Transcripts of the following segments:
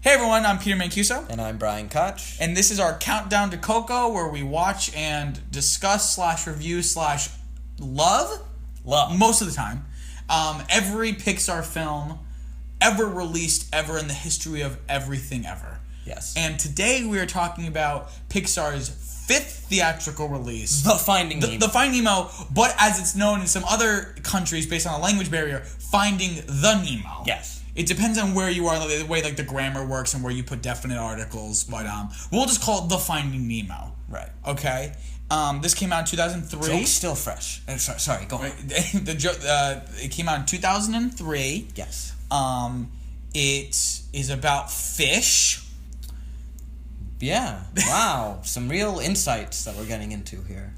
Hey everyone, I'm Peter Mancuso. And I'm Brian Koch. And this is our countdown to Coco, where we watch and discuss / review / love most of the time every Pixar film ever released ever in the history of everything ever. Yes. And today we are talking about Pixar's 5th theatrical release. The Finding Nemo. The Finding Nemo, but as it's known in some other countries based on a language barrier, Finding the Nemo. Yes. It depends on where you are, the way the grammar works and where you put definite articles, but we'll just call it The Finding Nemo. Right. Okay? This came out in 2003. Joke's still fresh. Sorry, go on. It came out in 2003. Yes. It is about fish. Yeah. Wow. Some real insights that we're getting into here.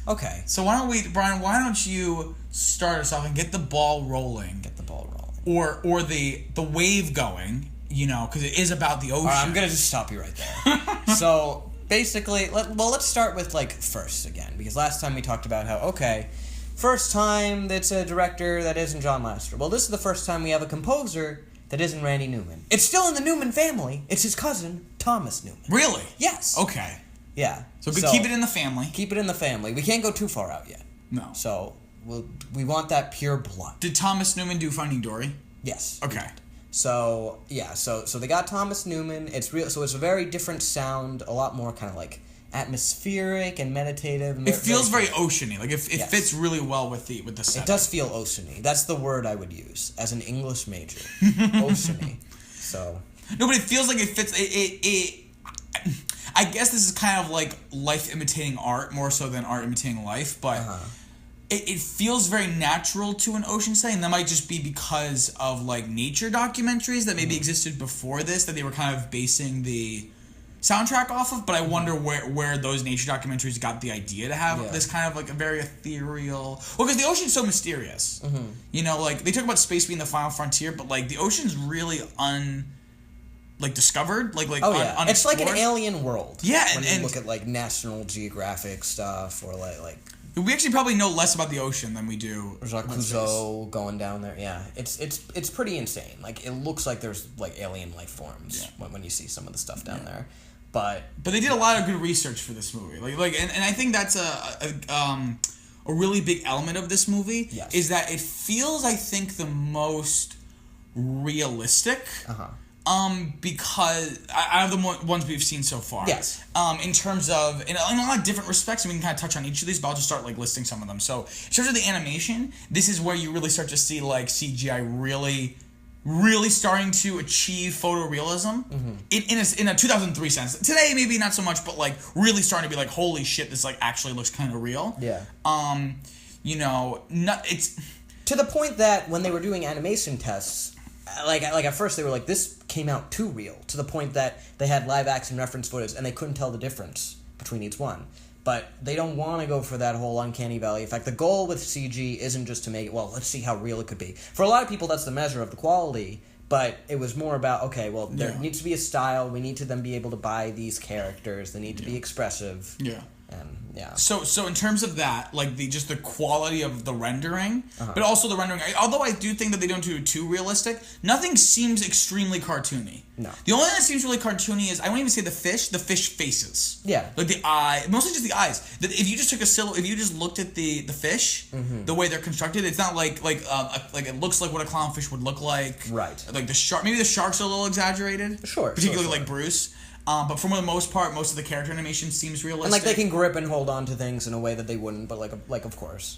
Okay. So Brian, why don't you start us off and get the ball rolling? Get the ball rolling. Or the wave going, because it is about the ocean. All right, I'm going to just stop you right there. So, basically, let's start with, first again. Because last time we talked about how, first time that's a director that isn't John Lasseter. Well, this is the first time we have a composer that isn't Randy Newman. It's still in the Newman family. It's his cousin, Thomas Newman. Really? Yes. Okay. Yeah. So keep it in the family. Keep it in the family. We can't go too far out yet. No. So, we want that pure blood. Did Thomas Newman do Finding Dory? Yes. Okay. So, yeah, so they got Thomas Newman. It's real. So it's a very different sound, a lot more kind of atmospheric and meditative. It feels very oceany. It fits really well with the setting. It does feel oceany. That's the word I would use as an English major. Oceany. So. No, but it feels like it fits. I guess this is kind of like life imitating art more so than art imitating life, but. It feels very natural to an ocean setting. That might just be because of nature documentaries that maybe existed before this that they were kind of basing the soundtrack off of. But I wonder where those nature documentaries got the idea to have this kind of a very ethereal. Well, because the ocean's so mysterious. Mm-hmm. They talk about space being the final frontier, but the ocean's really discovered. It's like an alien world. Yeah, when you look at National Geographic stuff or we actually probably know less about the ocean than we do. Jacques Cousteau going down there. Yeah, it's pretty insane. It looks like there's alien life forms when you see some of the stuff down there. But they did a lot of good research for this movie. And I think that's a really big element of this movie is that it feels, I think, the most realistic. Because out of the ones we've seen so far. Yes. In terms of, in a lot of different respects, and we can kind of touch on each of these, but I'll just start listing some of them. So, in terms of the animation, this is where you really start to see CGI really, really starting to achieve photorealism in a 2003 sense. Today, maybe not so much, but really starting to be holy shit, this actually looks kind of real. Yeah. It's to the point that when they were doing animation tests. At first they were this came out too real, to the point that they had live action reference footage and they couldn't tell the difference between each one. But they don't want to go for that whole uncanny valley effect. The goal with CG isn't just to make it, let's see how real it could be. For a lot of people, that's the measure of the quality, but it was more about, there needs to be a style, we need to then be able to buy these characters, they need to be expressive. Yeah. And So in terms of that, just the quality of the rendering, but also the rendering. Although I do think that they don't do it too realistic, nothing seems extremely cartoony. No. The only thing that seems really cartoony is I won't even say the fish faces. Yeah. The eye, mostly just the eyes. That if you just took if you just looked at the fish, the way they're constructed, it's not like it looks like what a clownfish would look like. Right. The shark, maybe the sharks are a little exaggerated. Sure. Particularly Bruce. But for the most part, most of the character animation seems realistic. And they can grip and hold on to things in a way that they wouldn't, but of course.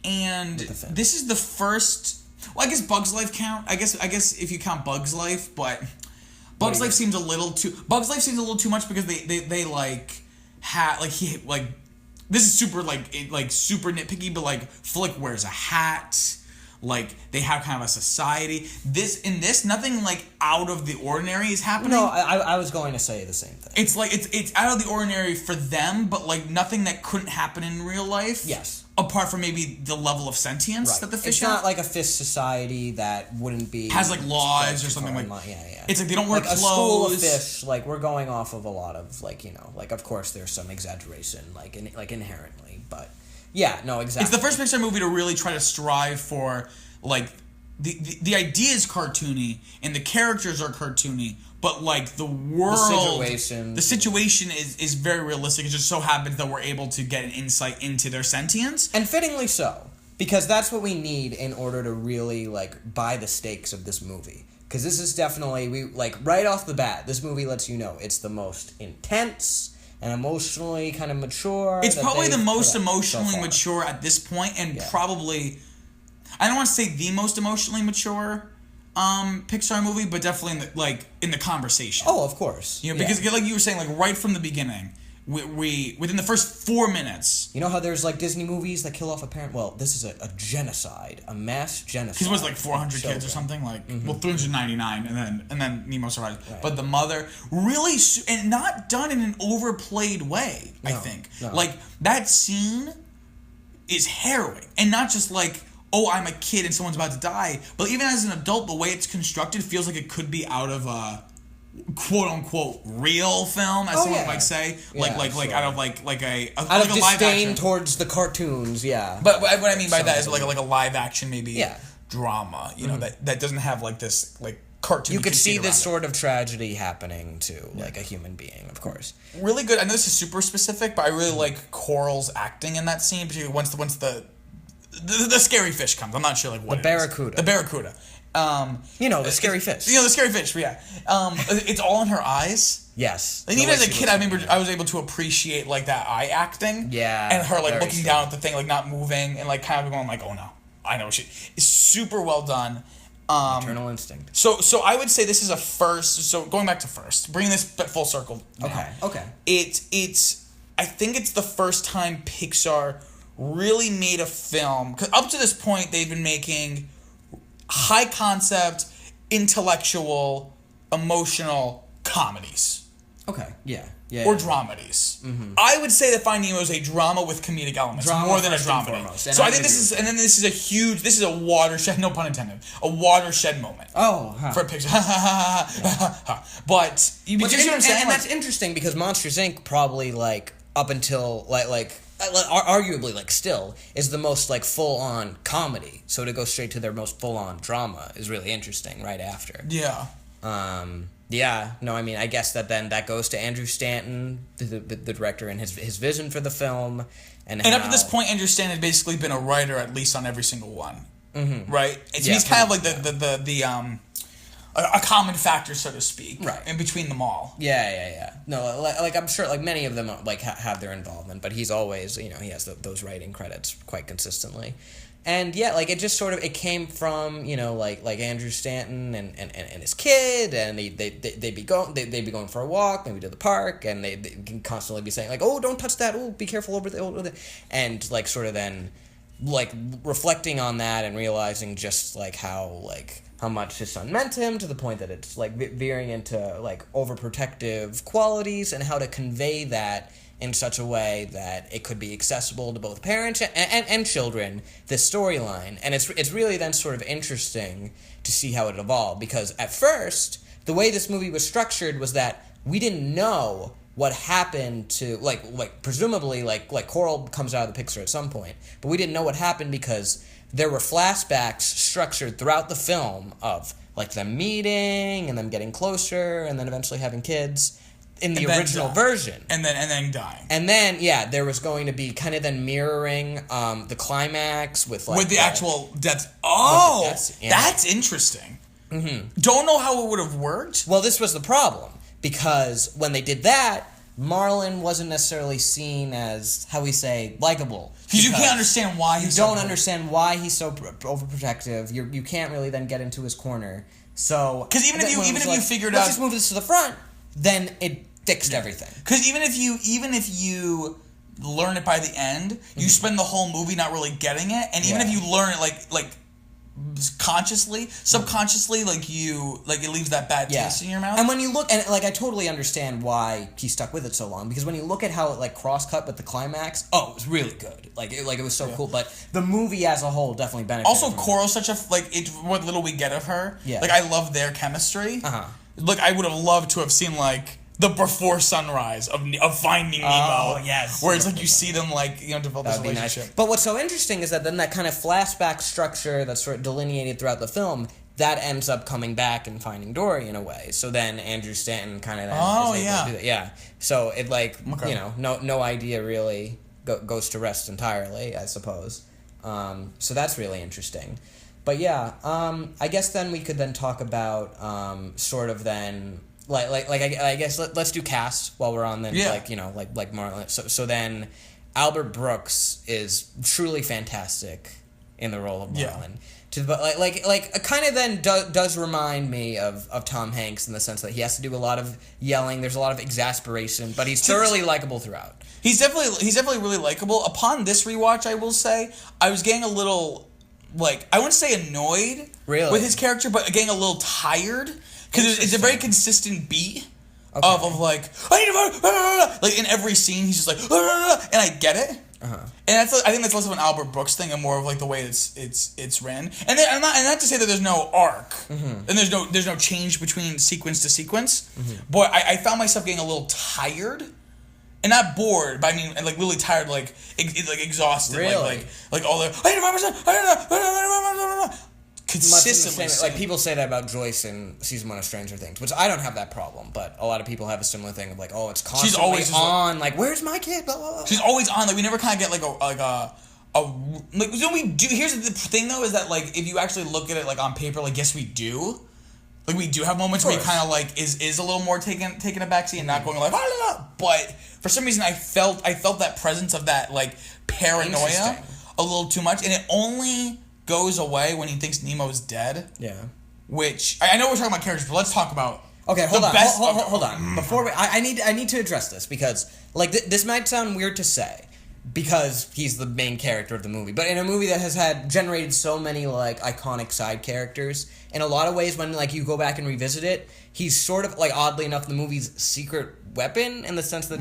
And this is the first. Well, I guess Bugs Life count. I guess if you count Bugs Life, but Bugs Life seems a little too. Bugs Life seems a little too much because they this is super super nitpicky, but Flick wears a hat. They have kind of a society. This nothing out of the ordinary is happening. No, I was going to say the same thing. It's it's out of the ordinary for them, but nothing that couldn't happen in real life. Yes. Apart from maybe the level of sentience that the fish have. It's not like a fish society that wouldn't be has laws or something Yeah. It's they don't wear clothes. A school of fish. We're going off of a lot of of course there's some exaggeration inherently, but. Yeah, no, exactly. It's the first Pixar movie to really try to strive for the idea is cartoony and the characters are cartoony, but like the world, the situation is very realistic. It just so happens that we're able to get an insight into their sentience, and fittingly so, because that's what we need in order to really like buy the stakes of this movie. Because this is definitely right off the bat, this movie lets you know it's the most intense and emotionally kind of mature. It's probably the most emotionally mature at this point, and probably, I don't want to say the most emotionally mature Pixar movie, but definitely in the conversation. Oh, of course. Because like you were saying, like right from the beginning, we within the first 4 minutes. You know how there's like Disney movies that kill off a parent? Well, this is a genocide, a mass genocide. Because it was like 400 kids or something, like 399, and then Nemo survived. Right. But the mother really, and not done in an overplayed way. I think like that scene is harrowing, and not just like, oh, I'm a kid and someone's about to die, but even as an adult, the way it's constructed feels like it could be out of a quote-unquote real film, as someone might say, like out of like a live action towards the cartoons, But what I mean by that is like a live action maybe drama, you know, that doesn't have like this like cartoon. You could see this sort of tragedy happening to like a human being, of course. Really good. I know this is super specific, but I really like Coral's acting in that scene, particularly once the scary fish comes. I'm not sure like what the barracuda. The barracuda. The scary fish. The scary fish, yeah. It's all in her eyes. Yes. And even as a kid, I was able to appreciate, like, that eye acting. Yeah. And her, like, looking down at the thing, like, not moving, and, like, kind of going, like, oh, no. I know. It's super well done. Maternal instinct. So I would say this is a first. So going back to first, bringing this full circle now. Okay. I think it's the first time Pixar really made a film. Because up to this point, they've been making high concept, intellectual, emotional comedies. Okay. Yeah. Or dramedies. Mm-hmm. I would say that Finding Nemo is a drama with comedic elements, more than a dramedy. So I think this is a watershed, no pun intended, a watershed moment. For Pixar. But you see what I'm saying? And that's interesting because Monsters Inc. probably like up until arguably like still is the most like full on comedy. So to go straight to their most full on drama is really interesting right after. Yeah. I guess that goes to Andrew Stanton, the director, and his vision for the film, and up to this point, Andrew Stanton had basically been a writer at least on every single one, right? So he's kind of like a common factor, so to speak, right, in between them all. Yeah. No, like I'm sure, like many of them like have their involvement, but he's always, he has those writing credits quite consistently. And like it just sort of came from like Andrew Stanton and his kid, and they'd be going for a walk, maybe to the park, and they can constantly be saying like, oh, don't touch that, oh, be careful over there, and like sort of then like reflecting on that and realizing just like how much his son meant to him, to the point that it's like veering into like overprotective qualities, and how to convey that in such a way that it could be accessible to both parents and children, this storyline. And it's really then sort of interesting to see how it evolved, because at first, the way this movie was structured was that we didn't know what happened to, like presumably, like Coral comes out of the Pixar at some point, but we didn't know what happened because there were flashbacks structured throughout the film of, like, them meeting, and them getting closer, and then eventually having kids, in the original version. And then dying. And then, there was going to be kind of then mirroring the climax with the actual death. Oh, that's interesting. Mm-hmm. Don't know how it would have worked. Well, this was the problem, because when they did that, Marlin wasn't necessarily seen as, how we say, likable. Because you can't understand why he's understand why he's so overprotective. You can't really then get into his corner. So, because even if you figured out, let's just move this to the front, then it fixed everything. Because even if you learn it by the end, you spend the whole movie not really getting it, and even if you learn it like consciously, subconsciously, it leaves that bad taste in your mouth. And when you look, and I totally understand why he stuck with it so long, because when you look at how it cross-cut with the climax, it was really good. It was so cool. But the movie as a whole definitely benefited. Also, Coral's such a what little we get of her. Yeah. I love their chemistry. Uh-huh. I would have loved to have seen the before sunrise of Finding Nemo. Oh, yes. Where it's like you see them like, develop this relationship. Nice. But what's so interesting is that then that kind of flashback structure that's sort of delineated throughout the film, that ends up coming back in Finding Dory in a way. So then Andrew Stanton kind of is able to do that. Yeah. So it no idea really goes to rest entirely, I suppose. So that's really interesting. But yeah, I guess then we could then talk about sort of then I guess let's do cast while we're on then like Marlon. So then Albert Brooks is truly fantastic in the role of Marlon. But kind of then does remind me of Tom Hanks in the sense that he has to do a lot of yelling. There's a lot of exasperation, but he's thoroughly likable throughout. He's definitely really likable. Upon this rewatch, I will say I was getting a little I wouldn't say annoyed with his character, but getting a little tired because it's a very consistent beat of like I need to like in every scene he's just like and I get it. And I think that's less of an Albert Brooks thing and more of like the way it's ran. And then, not to say that there's no arc and there's no change between sequence to sequence, but I found myself getting a little tired. And not bored, but I mean, like really tired, like exhausted, really? like all the consistently. Like people say that about Joyce in season 1 of Stranger Things, which I don't have that problem, but a lot of people have a similar thing of like, oh, it's constantly she's always on, like where's my kid? Blah, blah, blah. She's always on. Like we never kind of get we do. Here's the thing though, is that like if you actually look at it like on paper, like yes we do. Like we do have moments where you kind of like is a little more taking a backseat and not going like but for some reason I felt that presence of that like paranoia a little too much, and it only goes away when he thinks Nemo's dead. Yeah. Which I know we're talking about characters, but let's talk about hold on. Before I need to address this because like this might sound weird to say because he's the main character of the movie, but in a movie that has generated so many like iconic side characters, in a lot of ways when like you go back and revisit it, he's sort of like oddly enough the movie's secret weapon in the sense that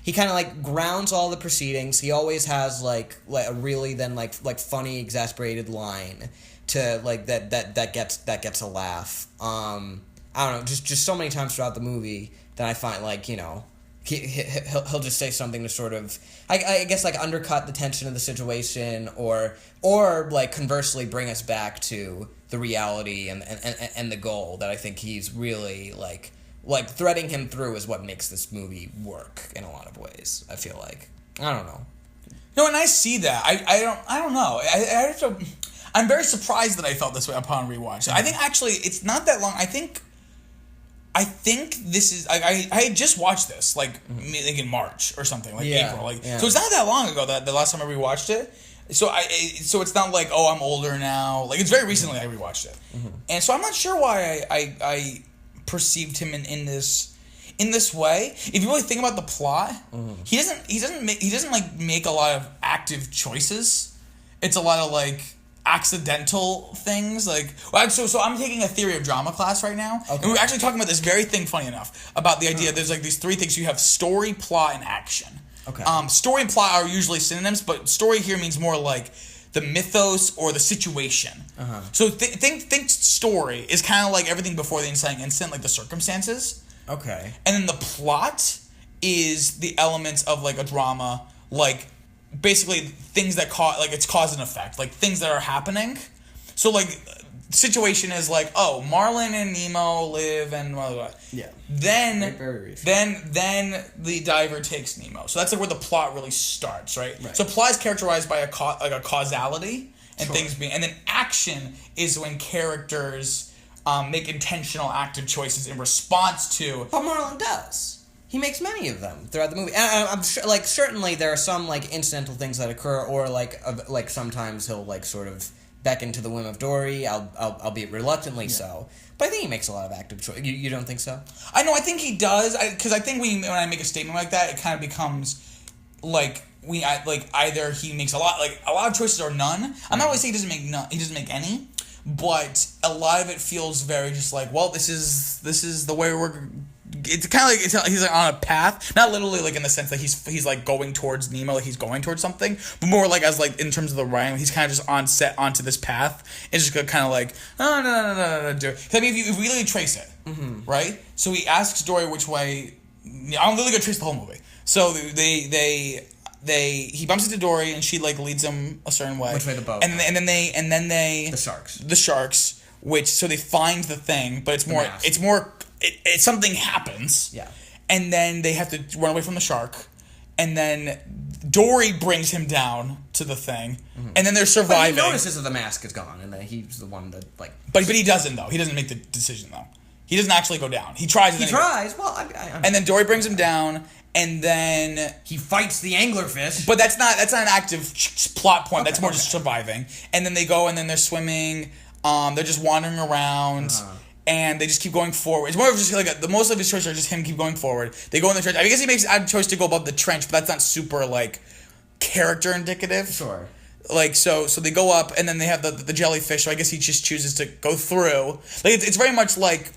he kind of like grounds all the proceedings. He always has like a really then like funny exasperated line to like that gets a laugh. I don't know, just so many times throughout the movie that I find like he'll just say something to sort of I guess like undercut the tension of the situation or like conversely bring us back to the reality and the goal that I think he's really like threading him through is what makes this movie work in a lot of ways. I feel like I don't know. No, and I see that. I don't know. I have to. I'm very surprised that I felt this way upon rewatch. I think actually it's not that long. I think this is I had just watched this like in March or something April so it's not that long ago that the last time I rewatched it. So it's not like I'm older now. Like it's very recently I rewatched it, and so I'm not sure why I perceived him in this way. If you really think about the plot, he doesn't make a lot of active choices. It's a lot of like accidental things so I'm taking a theory of drama class right now, and we're actually talking about this very thing, funny enough, about the idea there's like these three things. You have story, plot, and action. Story and plot are usually synonyms, but story here means more like the mythos or the situation. So think story is kind of like everything before the inciting incident, like the circumstances. And then the plot is the elements of like a drama, like basically things that it's cause and effect, like things that are happening. So like situation is like, Marlin and Nemo live and blah, blah, blah. Then the diver takes Nemo. So that's like where the plot really starts, right? So plot is characterized by a causality and things being, and then action is when characters make intentional active choices in response to. But Marlin does. He makes many of them throughout the movie. And I'm sure, like, certainly there are some, like, incidental things that occur, or, like sometimes he'll, like, sort of beckon to the whim of Dory, albeit reluctantly so. But I think he makes a lot of active choices. You don't think so? I know, I think he does, because I think when I make a statement like that, it kind of becomes, like, either he makes a lot of choices or none. I'm not really saying he doesn't make any, but a lot of it feels very just like, well, this is the way we're. It's kind of like he's like on a path, not literally like in the sense that he's like going towards Nemo, like he's going towards something, but more like as like in terms of the writing, he's kind of just onto this path. It's just kind of like no. I mean, if you really trace it, right? So he asks Dory which way. I'm really gonna trace the whole movie. So he bumps into Dory and she like leads him a certain way. Which way the boat? And then they the sharks. Which so they find the thing, but it's something happens. Yeah. And then they have to run away from the shark, and then Dory brings him down to the thing, and then they're surviving. But he notices that the mask is gone, and then he's the one that like. But he doesn't though. He doesn't make the decision though. He doesn't actually go down. He tries. Well, and then Dory brings him down, and then he fights the anglerfish. But that's not an active plot point. That's more just surviving. And then they go, and then they're swimming. They're just wandering around. And they just keep going forward. It's more of just like the most of his choices are just him keep going forward. They go in the trench. I guess he makes a choice to go above the trench, but that's not super like character indicative. Sure. Like so they go up and then they have the jellyfish. So I guess he just chooses to go through. Like it's very much like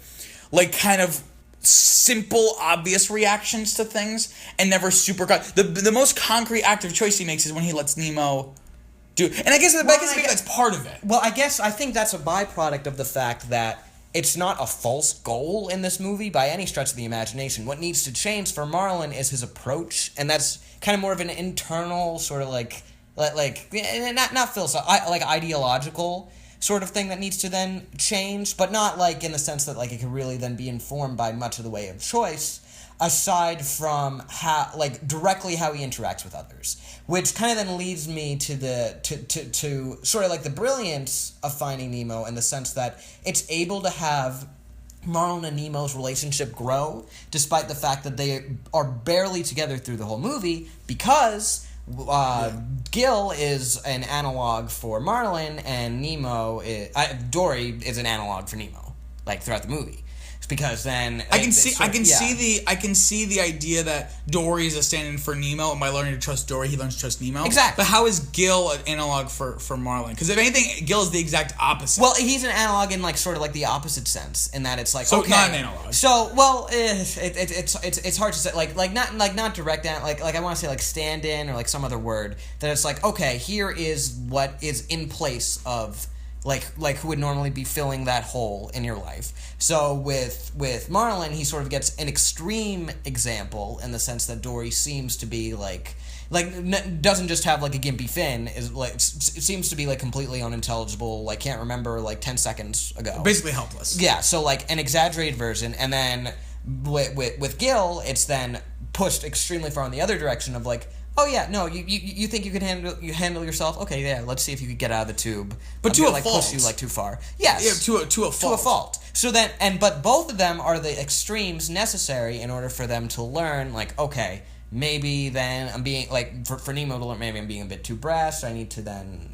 kind of simple, obvious reactions to things, and never super. The most concrete active choice he makes is when he lets Nemo. And I guess maybe that's part of it. Well, I think that's a byproduct of the fact that. It's not a false goal in this movie by any stretch of the imagination. What needs to change for Marlin is his approach, and that's kind of more of an internal sort of like not philosophical, like ideological sort of thing that needs to then change, but not like in the sense that like it can really then be informed by much of the way of choice, aside from directly how he interacts with others, which kind of then leads me to sort of like the brilliance of Finding Nemo in the sense that it's able to have Marlin and Nemo's relationship grow despite the fact that they are barely together through the whole movie because Gil is an analog for Marlin and Dory is an analog for Nemo, like throughout the movie. Because then I can see the idea that Dory is a stand-in for Nemo, and by learning to trust Dory, he learns to trust Nemo. Exactly. But how is Gil an analog for Marlin? Because if anything, Gil is the exact opposite. Well, he's an analog in like sort of like the opposite sense, in that it's like so okay, not an analog. So it's hard to say like not direct like I want to say like stand-in or like some other word that it's like okay, here is what is in place of. Like who would normally be filling that hole in your life. So with Marlin, he sort of gets an extreme example in the sense that Dory seems to be doesn't just have like a gimpy fin, is like it seems to be like completely unintelligible, like can't remember like 10 seconds ago. Basically helpless. Yeah, so like an exaggerated version, and then with Gil, it's then pushed extremely far in the other direction of like, oh yeah, no, you think you can handle yourself? Okay, yeah, let's see if you could get out of the tube. But to a fault. Push you like too far. Yes. Yeah, to a fault. To a fault. So then, but both of them are the extremes necessary in order for them to learn. Like, okay, maybe then I'm being like for Nemo to learn. Maybe I'm being a bit too brash. I need to then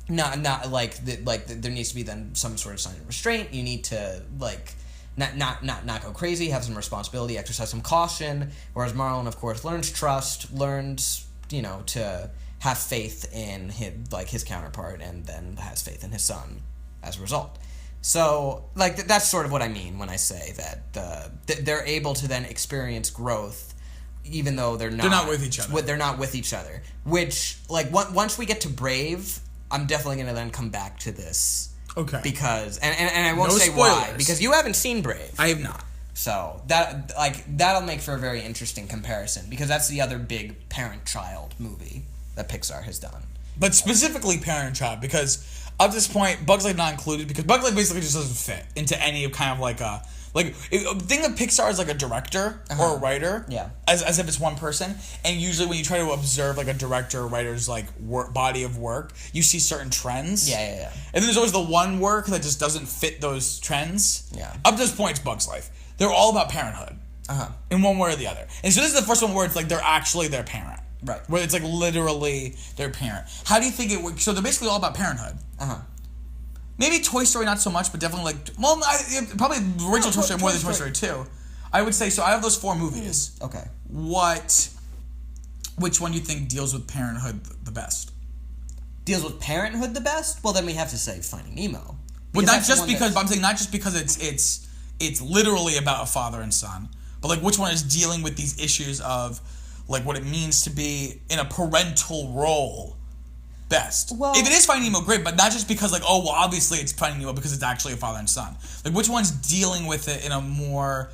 not like there needs to be then some sort of sign of restraint. You need to like. Not go crazy, have some responsibility, exercise some caution, whereas Marlin, of course, learns trust, learns, to have faith in his counterpart, and then has faith in his son as a result. So, like, that's sort of what I mean when I say that they're able to then experience growth, even though they're not with each other. They're not with each other. Which, like, once we get to Brave, I'm definitely going to then come back to this. Okay. Because and I won't no say spoilers. why, because you haven't seen Brave. I have not. So that'll make for a very interesting comparison, because that's the other big parent-child movie that Pixar has done. But specifically parent-child, because up to this point, Bugs Life not included, because Bugs Life basically just doesn't fit into any kind of like a think of Pixar as like a director or a writer, as if it's one person. And usually when you try to observe like a director or writer's like body of work, you see certain trends. Yeah. And then there's always the one work that just doesn't fit those trends. Yeah. Up to this point, it's Bugs Life. They're all about parenthood, in one way or the other. And so this is the first one where it's like they're actually their parent, right? Where it's like literally their parent. How do you think it works? So they're basically all about parenthood. Maybe Toy Story not so much, but definitely probably the original Toy Story more than Toy Story 2. I would say, so I have those 4 movies. Okay. Which one do you think deals with parenthood the best? Deals with parenthood the best? Well, then we have to say Finding Nemo. Well, not just because, but I'm saying not just because it's literally about a father and son, but like which one is dealing with these issues of like what it means to be in a parental role. best? Well, if it is Finding Nemo, great, but not just because like, oh, well, obviously it's Finding Nemo because it's actually a father and son. Like, which one's dealing with it in a more,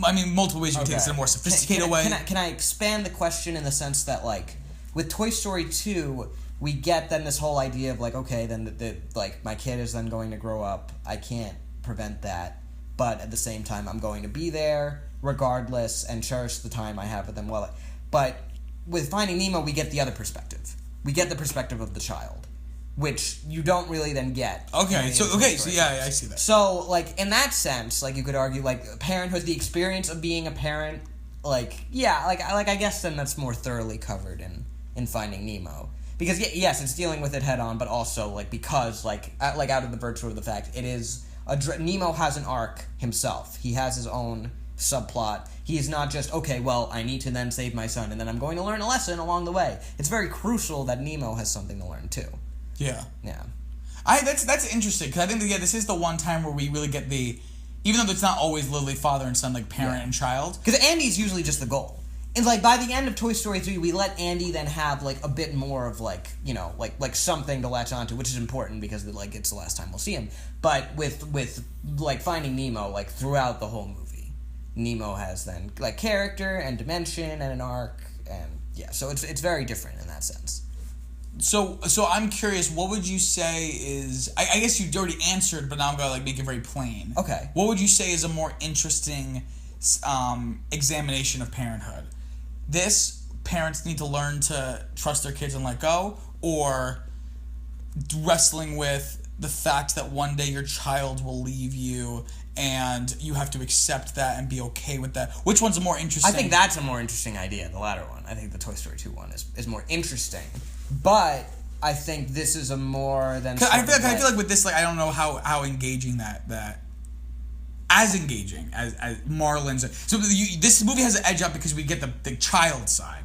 I mean, multiple ways you can take this in a more sophisticated way. Can I expand the question in the sense that, like, with Toy Story 2, we get then this whole idea of, like, okay, then like, my kid is then going to grow up. I can't prevent that. But at the same time, I'm going to be there regardless and cherish the time I have with them. Well, but with Finding Nemo, we get the other perspective. We get the perspective of the child, which you don't really then get. Okay, so yeah, I see that. So, like, in that sense, like, you could argue, like, parenthood, the experience of being a parent, like, yeah, like I guess then that's more thoroughly covered in Finding Nemo. Because, yes, it's dealing with it head on, but also, like, because, like out of the virtue of the fact, it is, Nemo has an arc himself. He has his own subplot. He is not just, okay, well, I need to then save my son, and then I'm going to learn a lesson along the way. It's very crucial that Nemo has something to learn, too. Yeah. Yeah. That's interesting, because I think that, this is the one time where we really get the, even though it's not always literally father and son, like parent and child. Because Andy's usually just the goal. And, like, by the end of Toy Story 3, we let Andy then have, like, a bit more of, like, you know, like something to latch onto, which is important because, like, it's the last time we'll see him. But with like, Finding Nemo, like, throughout the whole movie, Nemo has then, like, character and dimension and an arc, and, yeah, so it's very different in that sense. So I'm curious, what would you say is, I guess you already answered, but now I'm going to, like, make it very plain. Okay. What would you say is a more interesting examination of parenthood? This, parents need to learn to trust their kids and let go, or wrestling with the fact that one day your child will leave you and you have to accept that and be okay with that? Which one's a more interesting? I think that's a more interesting idea, the latter one. I think the Toy Story 2 one is more interesting. But I think this is a more than... I feel like with this, like, I don't know how engaging that as engaging as Marlins. So this movie has an edge up because we get the child side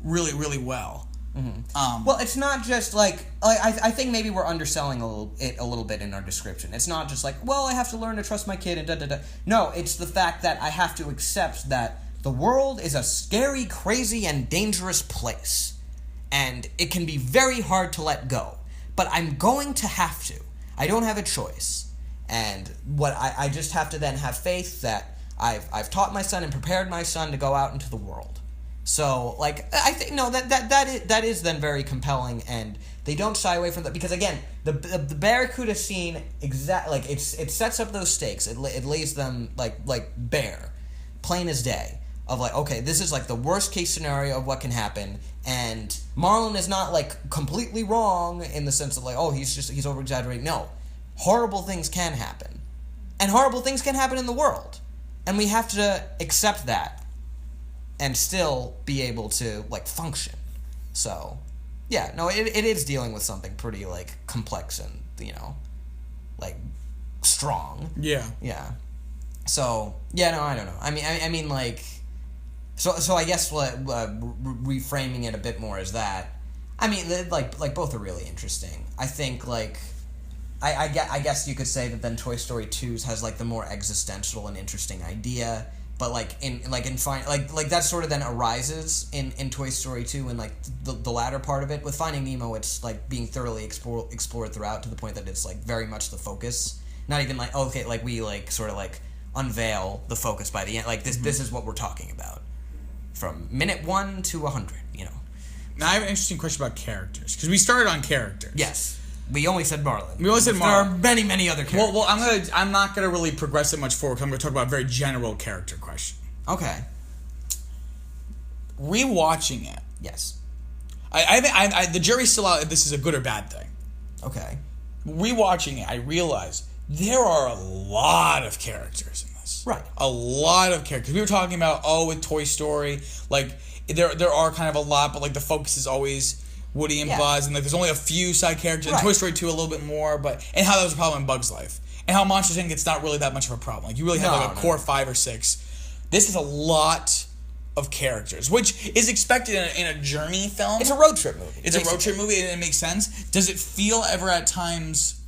really, really well. Mm-hmm. Well, it's not just like I think maybe we're underselling a little bit in our description. It's not just like, well, I have to learn to trust my kid and da-da-da. No, it's the fact that I have to accept that the world is a scary, crazy, and dangerous place. And it can be very hard to let go. But I'm going to have to. I don't have a choice. And what I just have to then have faith that I've taught my son and prepared my son to go out into the world. So, like, I think, no, that is then very compelling, and they don't shy away from that, because, again, the Barracuda scene, like, it sets up those stakes. It lays them, like bare, plain as day, of, like, okay, this is, like, the worst case scenario of what can happen, and Marlon is not, like, completely wrong in the sense of, like, oh, he's over-exaggerating. No. Horrible things can happen. And horrible things can happen in the world. And we have to accept that and still be able to, like, function. So, yeah, no, it is dealing with something pretty, like, complex and, you know, like, strong. Yeah. Yeah. So, yeah, no, I don't know. I mean, like, so I guess reframing it a bit more is that, I mean, like both are really interesting. I think, like, I guess you could say that then Toy Story 2's has, like, the more existential and interesting idea, but, like, that sort of then arises in Toy Story 2 and, like, the latter part of it. With Finding Nemo, it's, like, being thoroughly explored throughout, to the point that it's, like, very much the focus. Not even, like, okay, like, we, like, sort of, like, unveil the focus by the end. Like, this is what we're talking about. From minute 1 to 100, you know. Now, I have an interesting question about characters, because we started on characters. Yes. We only said Marlin. There are many, many other characters. Well, I'm not gonna really progress it much forward, because I'm gonna talk about a very general character question. Okay. Rewatching it. Yes. I the jury's still out if this is a good or bad thing. Okay. Rewatching it, I realized there are a lot of characters in this. Right. A lot of characters. We were talking about, with Toy Story, like, there are kind of a lot, but, like, the focus is always Woody and Buzz, and, like, there's only a few side characters. Right. In Toy Story 2, a little bit more, and how that was a problem in Bug's life. And how Monsters, Inc. it's not really that much of a problem. Like, you really have, like, a core 5 or 6. This is a lot of characters, which is expected in a journey film. It's a road trip movie. It's basically a road trip movie, and it makes sense. Does it feel ever at times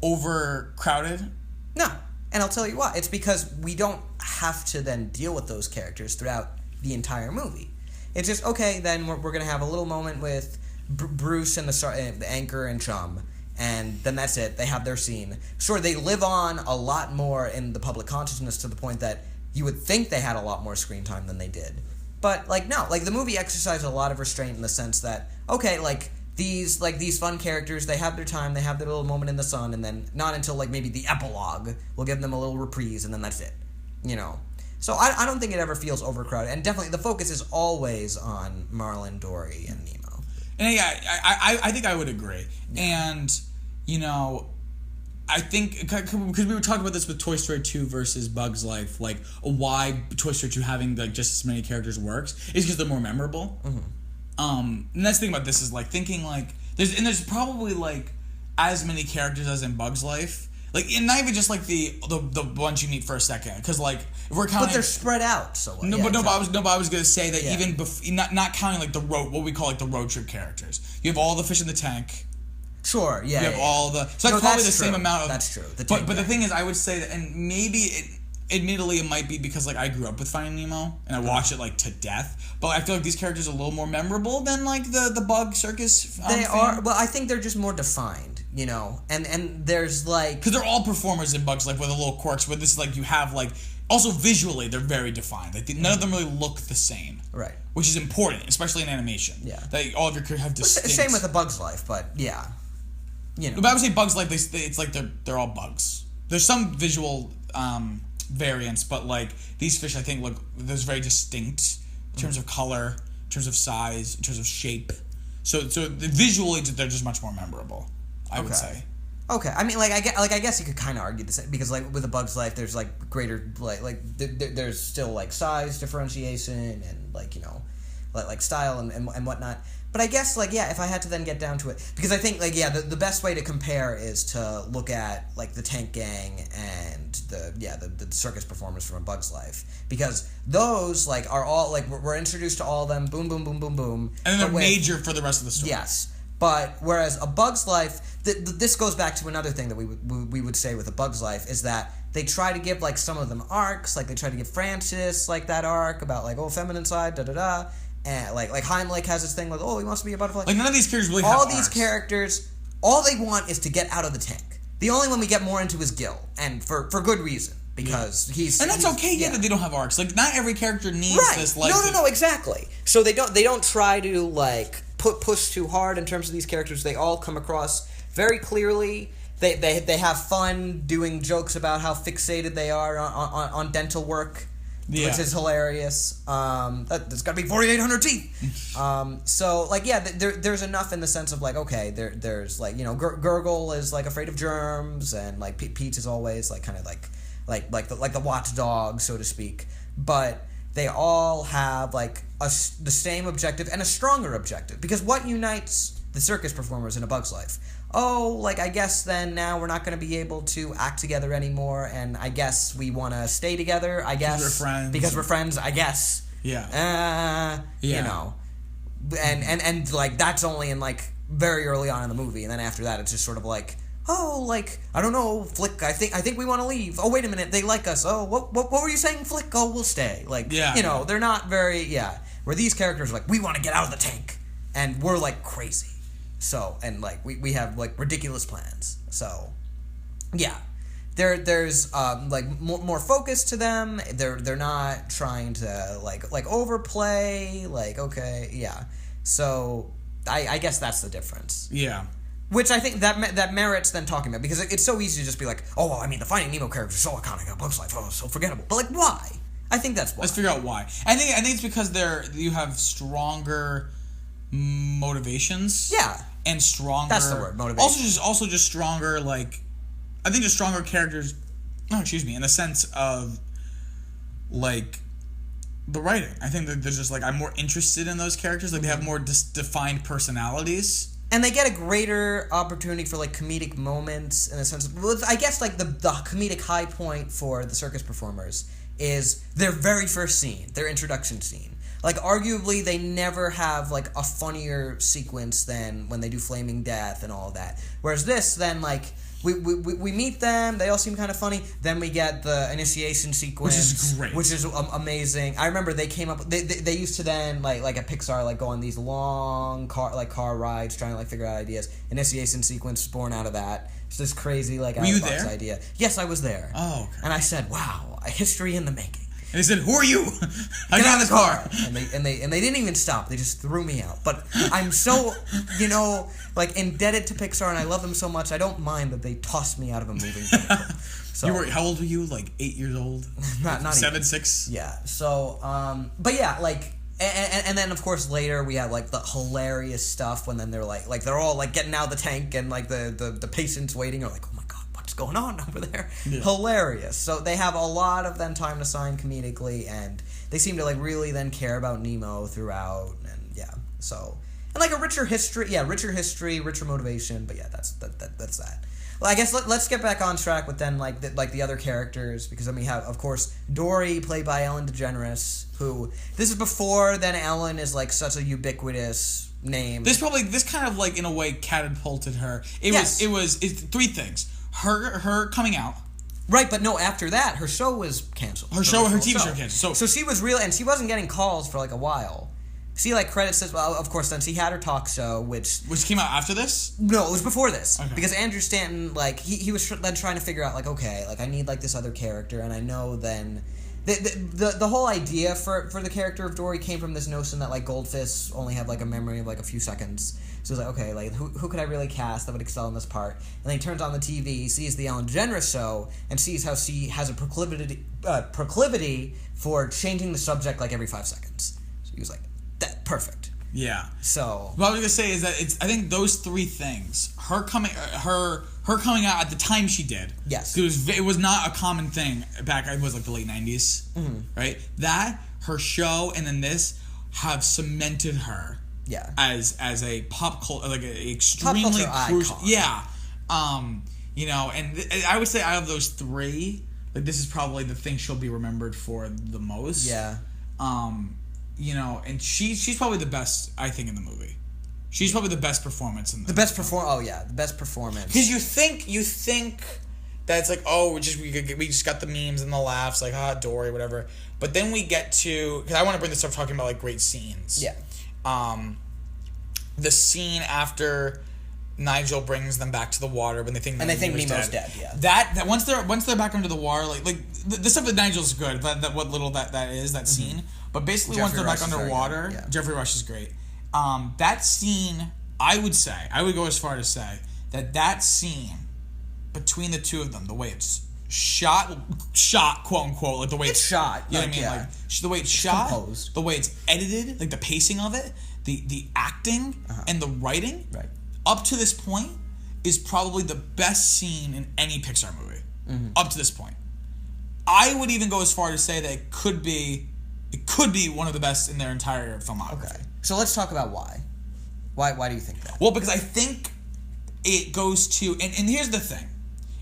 overcrowded? No. And I'll tell you why. It's because we don't have to then deal with those characters throughout the entire movie. It's just, okay, then we're going to have a little moment with Bruce and the anchor and Chum, and then that's it. They have their scene. Sure, they live on a lot more in the public consciousness to the point that you would think they had a lot more screen time than they did. But, like, no. Like, the movie exercised a lot of restraint in the sense that, okay, like, these fun characters, they have their time, they have their little moment in the sun, and then not until, like, maybe the epilogue, we'll give them a little reprise, and then that's it. You know? So I don't think it ever feels overcrowded. And definitely, the focus is always on Marlin, Dory, and Nemo. And, yeah, I think I would agree. And, you know... I think, because we were talking about this with Toy Story 2 versus Bug's Life, like, why Toy Story 2 having, like, just as many characters works is because they're more memorable. And that's the thing about this is, like, thinking, like, there's probably, like, as many characters as in Bug's Life. Like, and not even just, like, the ones you meet for a second. Because, like, if we're counting... But they're spread out, so... But I was going to say that even not counting, like, what we call, like, the road trip characters. You have all the fish in the tank... Sure, yeah. You have all the... So that's probably the same amount of... That's true. But the thing is, I would say that... And maybe, admittedly, it might be because, like, I grew up with Finding Nemo, and I watched it, like, to death. But I feel like these characters are a little more memorable than, like, the Bug Circus They are... Well, I think they're just more defined, you know? And there's, like... Because they're all performers in Bug's Life with a little quirks, but this is, like, you have, like... Also, visually, they're very defined. Like, none of them really look the same. Right. Which is important, especially in animation. Yeah. That all of your characters have distinct... Same with A Bug's Life, but, yeah. You know. But I would say Bug's Life, it's like they're all bugs. There's some visual variants, but like these fish, I think look there's very distinct in terms of color, in terms of size, in terms of shape. So visually they're just much more memorable. I would say. Okay, I mean, I guess you could kind of argue the same because, like, with A Bug's Life, there's like greater there's still like size differentiation and like, you know, like style and whatnot. But I guess, like, yeah, if I had to then get down to it... Because I think, like, yeah, the best way to compare is to look at, like, the Tank Gang and the circus performers from A Bug's Life. Because those, like, are all... Like, we're introduced to all of them. Boom, boom, boom, boom, boom. And then they're major for the rest of the story. Yes. But whereas A Bug's Life... this goes back to another thing that we would say with A Bug's Life is that they try to give, like, some of them arcs. Like, they try to give Francis, like, that arc about, like, feminine side, da-da-da. And like Heimlich has this thing with, he wants to be a butterfly. Like, none of these characters really have all arcs. These characters, all they want is to get out of the tank. The only one we get more into is Gil, and for good reason, because he's... And that's okay, that they don't have arcs. Like, not every character needs this, like... No, exactly. So they don't try to, like, push too hard in terms of these characters. They all come across very clearly. They have fun doing jokes about how fixated they are on dental work. Yeah. Which is hilarious. There's got to be 4,800 teeth. So, like, yeah, there's enough in the sense of, like, okay, there's, like, you know, Gurgle is, like, afraid of germs, and, like, Pete is always, like, kind of, like the watchdog, so to speak. But they all have, like, the same objective and a stronger objective. Because what unites the circus performers in A Bug's Life? Like, I guess then now we're not going to be able to act together anymore, and I guess we want to stay together, I guess. Because we're friends. Because we're friends, I guess. Yeah. You know. And like, that's only in, like, very early on in the movie, and then after that it's just sort of like, like, I don't know, Flick, I think we want to leave. Oh, wait a minute, they like us. Oh, what were you saying, Flick? Oh, we'll stay. Like, you know, they're not very, where these characters are like, we want to get out of the tank, and we're, like, crazy. So, and, like, we have, like, ridiculous plans. So, yeah. There's like, more focus to them. They're not trying to, like overplay. Like, okay, yeah. So, I guess that's the difference. Yeah. Which I think that merits then talking about, because it's so easy to just be like, I mean, the Finding Nemo characters are so iconic, A Bug's Life, so forgettable. But, like, why? I think that's why. Let's figure out why. I think it's because you have stronger motivations. Yeah. And stronger... That's the word, motivation. Also just stronger, like... I think just stronger characters... No, excuse me. In the sense of, like, the writing. I think that there's just, like, I'm more interested in those characters. Like, they have more defined personalities. And they get a greater opportunity for, like, comedic moments in a sense of... Well, I guess, like, the comedic high point for the circus performers is their very first scene, their introduction scene. Like, arguably, they never have, like, a funnier sequence than when they do Flaming Death and all of that. Whereas this, then, like, we meet them. They all seem kind of funny. Then we get the initiation sequence, which is amazing. I remember they came up. They used to then like at Pixar go on these long car rides trying to figure out ideas. Initiation sequence born out of that. It's this crazy out of the box idea. Yes, I was there. Oh, okay. And I said, "Wow, a history in the making." And they said, "Who are you?" I got in the car. And they didn't even stop. They just threw me out. But I'm so, indebted to Pixar, and I love them so much. I don't mind that they tossed me out of a moving vehicle. So, how old were you? 8 years old? Not 7, even. 6? Yeah. So, but yeah, and then of course later we have the hilarious stuff when then they're they're all getting out of the tank and the patient's waiting. Are like, oh my god, what's going on over there? Yeah. Hilarious. So they have a lot of then time to shine comedically, and they seem to really then care about Nemo throughout, and yeah. So and a richer history, richer motivation. But yeah, that's that. Well, I guess let's get back on track with then the other characters, because then we have, of course, Dory, played by Ellen DeGeneres, who this is before then Ellen is such a ubiquitous name. This kind of in a way catapulted her. It's 3 things: her coming out. Right, but no, after that her show was canceled. Her TV show canceled. So she was real, and she wasn't getting calls for a while. See, credits says, well, of course, then she had her talk show, which came out after this? No, it was before this. Okay. Because Andrew Stanton, he was then trying to figure out, okay, I need, this other character, and I know then... The whole idea for the character of Dory came from this notion that, goldfish only have, a memory of, a few seconds. So it was okay, who could I really cast that would excel in this part? And then he turns on the TV, sees the Ellen DeGeneres show, and sees how she has a proclivity for changing the subject, every 5 seconds. So he was like... perfect. Yeah. So what I was gonna say is that I think those 3 things, her coming out at the time she did. Yes. It was not a common thing back. It was the late 90s, right? That, her show, and then this have cemented her. Yeah. As a pop culture, an extremely crucial. Icon. Yeah. And I would say out of those 3, this is probably the thing she'll be remembered for the most. Yeah. And she's probably the best, I think, in the movie. She's probably the best performance in the best performance. Because you think that it's we just got the memes and the laughs, Dory, whatever. But then we get to, because I want to bring this up talking about great scenes. Yeah. The scene after Nigel brings them back to the water when they think Nemo's dead. Yeah. That once they're back under the water, the stuff with Nigel's good, but what little that is that scene. But basically, once they're back underwater, Jeffrey Rush is great. That scene, I would go as far to say that scene between the two of them, the way it's shot, quote unquote, the way it's shot. You know what I mean? The way it's shot, composed. The way it's edited, the pacing of it, the acting and the writing, right, up to this point, is probably the best scene in any Pixar movie. Up to this point, I would even go as far to say that it could be one of the best in their entire filmography. Okay. So let's talk about why. Why do you think that? Well, because I think it goes to... And here's the thing.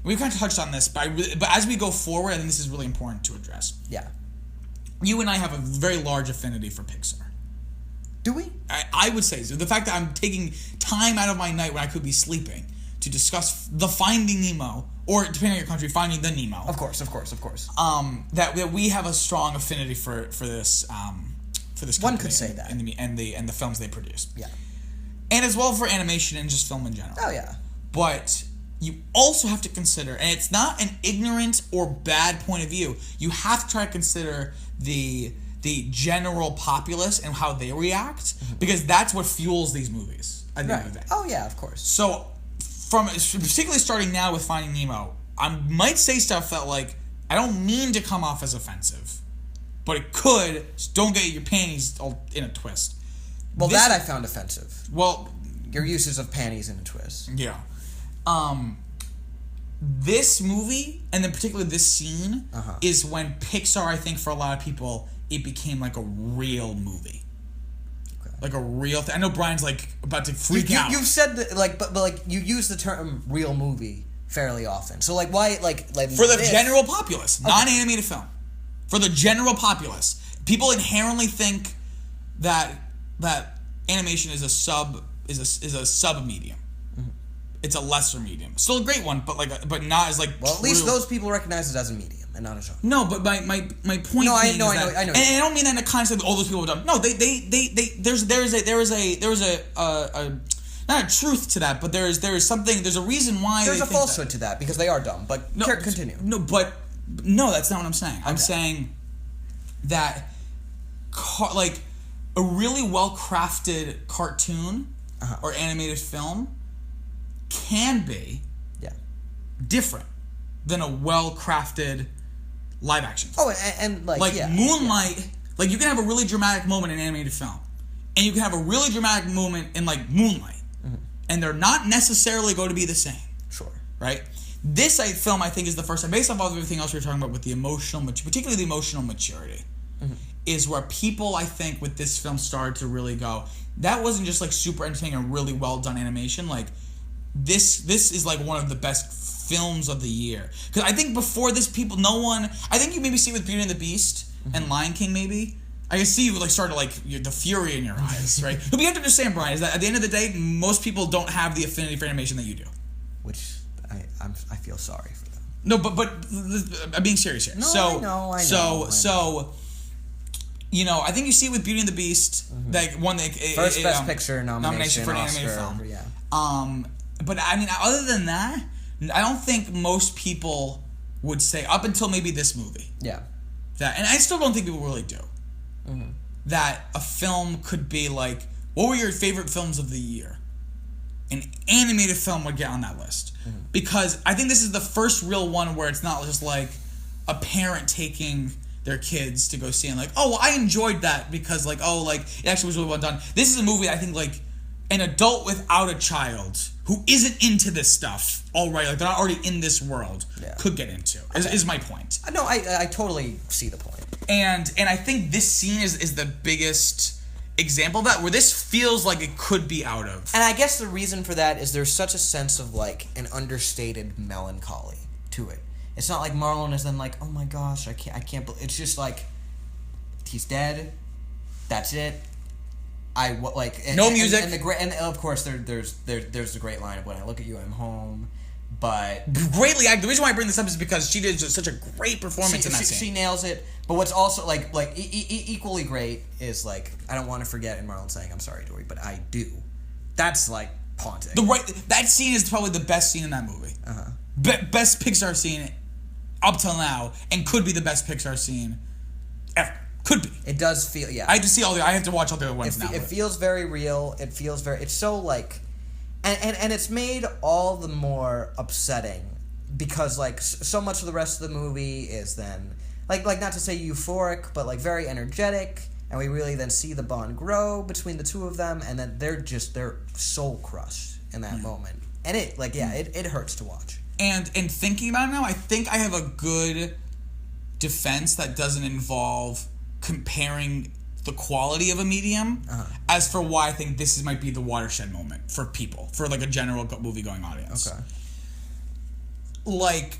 We've kind of touched on this, but as we go forward, I think this is really important to address. Yeah. You and I have a very large affinity for Pixar. Do we? I would say so. The fact that I'm taking time out of my night when I could be sleeping to discuss the Finding Nemo, or depending on your country, Finding the Nemo. Of course. That we have a strong affinity for this one could say that, and the films they produce. Yeah, and as well for animation and just film in general. Oh yeah, but you also have to consider, and it's not an ignorant or bad point of view. You have to try to consider the general populace and how they react, because that's what fuels these movies at the end of the day. Oh yeah, of course. So, particularly starting now with Finding Nemo, I might say stuff that I don't mean to come off as offensive, but it could. Just don't get your panties all in a twist. Well, that I found offensive. Well, your uses of panties in a twist. Yeah. This movie, and then particularly this scene, is when Pixar, I think, for a lot of people, it became a real movie. Okay. A real thing. I know Brian's about to freak out. You've said that, but you use the term real movie fairly often. So why for the general populace, non-animated film. For the general populace, people inherently think that animation is a sub medium. it's a lesser medium. Still a great one, but not as like. Well, at least those people recognize it as a medium and not a genre. No, but my point. No, I know. And I don't mean that in the concept of all those people have done. No, there's a not a truth to that, but there is something. There's a reason why there's a falsehood to that because they are dumb. But continue. No, that's not what I'm saying. Okay. I'm saying that like a really well crafted cartoon or animated film can be different than a well crafted live action film. Oh, and like Moonlight, like you can have a really dramatic moment in an animated film, and you can have a really dramatic moment in like Moonlight, and they're not necessarily going to be the same. Sure. Right? This film, I think, is the first time, based off of everything else we were talking about with the emotional, particularly the emotional maturity, is where people, I think, with this film started to really go, that wasn't just like super entertaining and really well done animation. Like this is like one of the best films of the year. Because I think before this, I think you maybe see with Beauty and the Beast and Lion King maybe. I can see you like start to like the fury in your eyes, right? But you have to understand, Brian, is that at the end of the day, most people don't have the affinity for animation that you do. Which I feel sorry for them. No, but I'm being serious here. No, I know. So, you know, I think you see it with Beauty and the Beast that won the first Best Picture nomination for an Oscar, animated film. Yeah. But I mean, other than that, I don't think most people would say up until maybe this movie. Yeah. That, and I still don't think people really do. That a film could be like, what were your favorite films of the year? An animated film would get on that list. Because I think this is the first real one where it's not just like a parent taking their kids to go see and like, oh, well, I enjoyed that because like, oh, like it actually was really well done. This is a movie I think like an adult without a child who isn't into this stuff already, like they're not already in this world, could get into, is my point. No, I totally see the point. And I think this scene is the biggest example of that, where this feels like it could be out of. And I guess the reason for that is there's such a sense of like an understated melancholy to it. It's not like Marlon is then like, oh my gosh, I can't believe. It's just like, he's dead. That's it. No music. And of course there's the great line of when I look at you, I'm home. But greatly acted. The reason why I bring this up is because she did such a great performance in that scene. She nails it. But what's also equally great is like, I don't want to forget in Marlon saying, I'm sorry, Dory, but I do. That's like haunting. That scene is probably the best scene in that movie. Best Pixar scene up till now, and could be the best Pixar scene ever. Could be. It does feel, I have to watch all the other ones now. It feels very real. It's so like, and it's made all the more upsetting because like so much of the rest of the movie is then like not to say euphoric, but like very energetic, and we really then see the bond grow between the two of them, and then they're soul crushed in that moment, and it hurts to watch. And thinking about it now, I think I have a good defense that doesn't involve comparing the quality of a medium as for why I think this might be the watershed moment for people, for like a general movie-going audience. Okay. Like,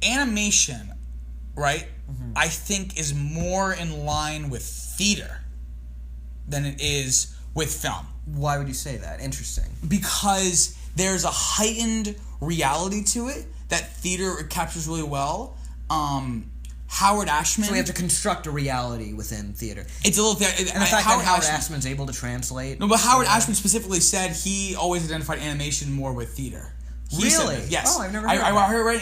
animation, right, I think is more in line with theater than it is with film. Why would you say that? Interesting. Because there's a heightened reality to it that theater captures really well. Howard Ashman. So we have to construct a reality within theater. It's a little thing. And the fact that Howard Ashman's able to translate. No, but Howard Ashman specifically said he always identified animation more with theater. Really? Yes. Oh, I've never heard I that. heard right.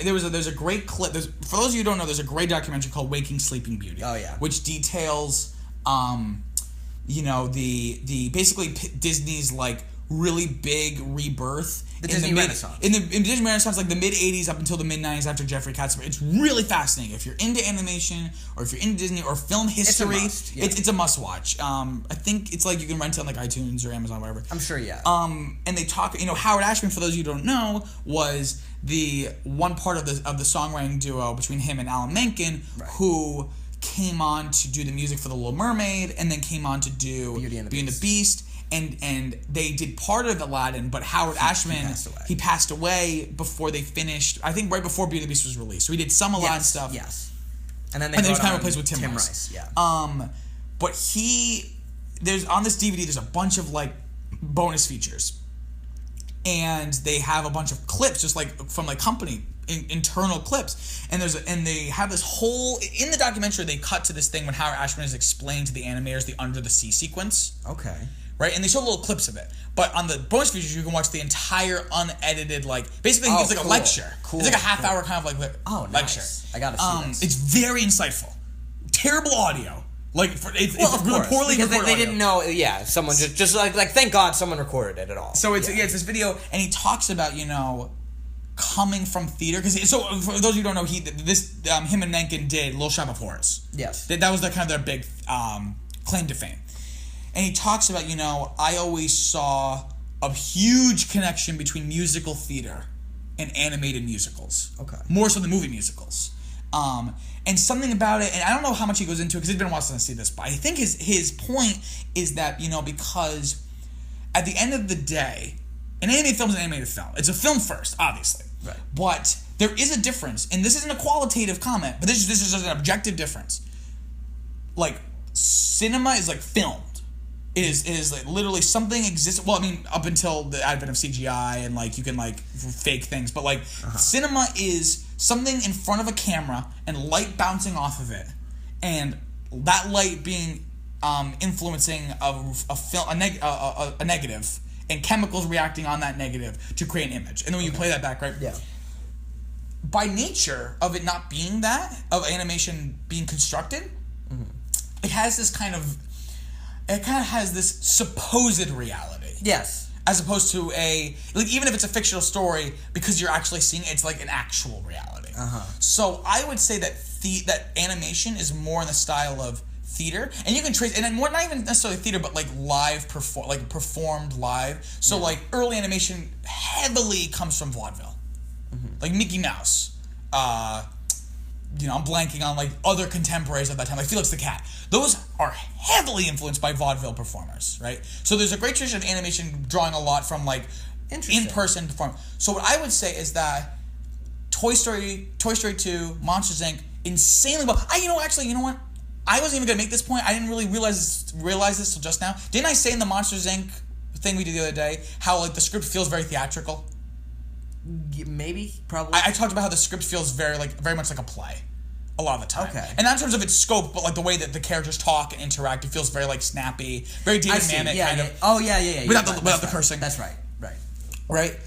There's a great clip. For those of you who don't know, there's a great documentary called Waking Sleeping Beauty. Oh yeah. Which details, the basically Disney's like really big rebirth. The Disney Renaissance. In the Disney Renaissance, like the mid-'80s up until the mid-'90s after Jeffrey Katzenberg. It's really fascinating. If you're into animation, or if you're into Disney, or film history, it's a must-watch. I think it's like you can rent it on like iTunes or Amazon, whatever. I'm sure, yeah. And they talk, Howard Ashman, for those of you who don't know, was the one part of the songwriting duo between him and Alan Menken, who came on to do the music for The Little Mermaid, and then came on to do Beauty and the Beast. And they did part of Aladdin, but Howard Ashman, he passed away before they finished. I think right before Beauty and the Beast was released. So he did some Aladdin stuff. Yes. And then he was kind of replaced with Tim Rice. Yeah. But there's on this DVD, there's a bunch of like bonus features, and they have a bunch of clips, just like from like company internal clips, and they have this whole in the documentary. They cut to this thing when Howard Ashman is explaining to the animators the Under the Sea sequence. Okay. Right, and they show little clips of it. But on the bonus features, you can watch the entire unedited, like basically it's like a lecture. Cool. It's like a half-hour kind of like lecture. Nice. I gotta see this. It's very insightful. Terrible audio. Like it's really poorly because recorded. They didn't know. Yeah, someone just like thank God someone recorded it at all. So it's this video, and he talks about coming from theater because so for those who don't know, him and Menken did Little Shop of Horrors. Yes, that was kind of their big claim to fame. And he talks about, I always saw a huge connection between musical theater and animated musicals. Okay. More so than movie musicals. And something about it, and I don't know how much he goes into it because it's been a while since I see this, but I think his point is that, because at the end of the day, an animated film is an animated film. It's a film first, obviously. Right. But there is a difference, and this isn't a qualitative comment, but this is just an objective difference. Like, cinema is like filmed. It is like literally something exists. Well, I mean, up until the advent of CGI and like you can like fake things, but like cinema is something in front of a camera and light bouncing off of it, and that light being influencing a film, a negative, and chemicals reacting on that negative to create an image, and then when you play that back, right? Yeah. By nature of it not being that, of animation being constructed, it has this kind of. It kind of has this supposed reality. Yes. As opposed to even if it's a fictional story, because you're actually seeing it, it's like an actual reality. So I would say that that animation is more in the style of theater, and you can trace, and then more not even necessarily theater, but like performed live. So like early animation heavily comes from vaudeville, like Mickey Mouse. I'm blanking on like other contemporaries of that time, like Felix the Cat. Those are heavily influenced by vaudeville performers, right? So there's a great tradition of animation drawing a lot from like in-person performance. So what I would say is that Toy Story 2, Monsters Inc. insanely well. You know what? I wasn't even gonna make this point. I didn't really realize this till just now. Didn't I say in the Monsters Inc. thing we did the other day how like the script feels very theatrical? Maybe, probably. I talked about how the script feels very much like a play, a lot of the time. Okay. And not in terms of its scope, but like the way that the characters talk and interact, it feels very like snappy, very David Mamet kind of. Oh yeah. Without the cursing. That's right. Right.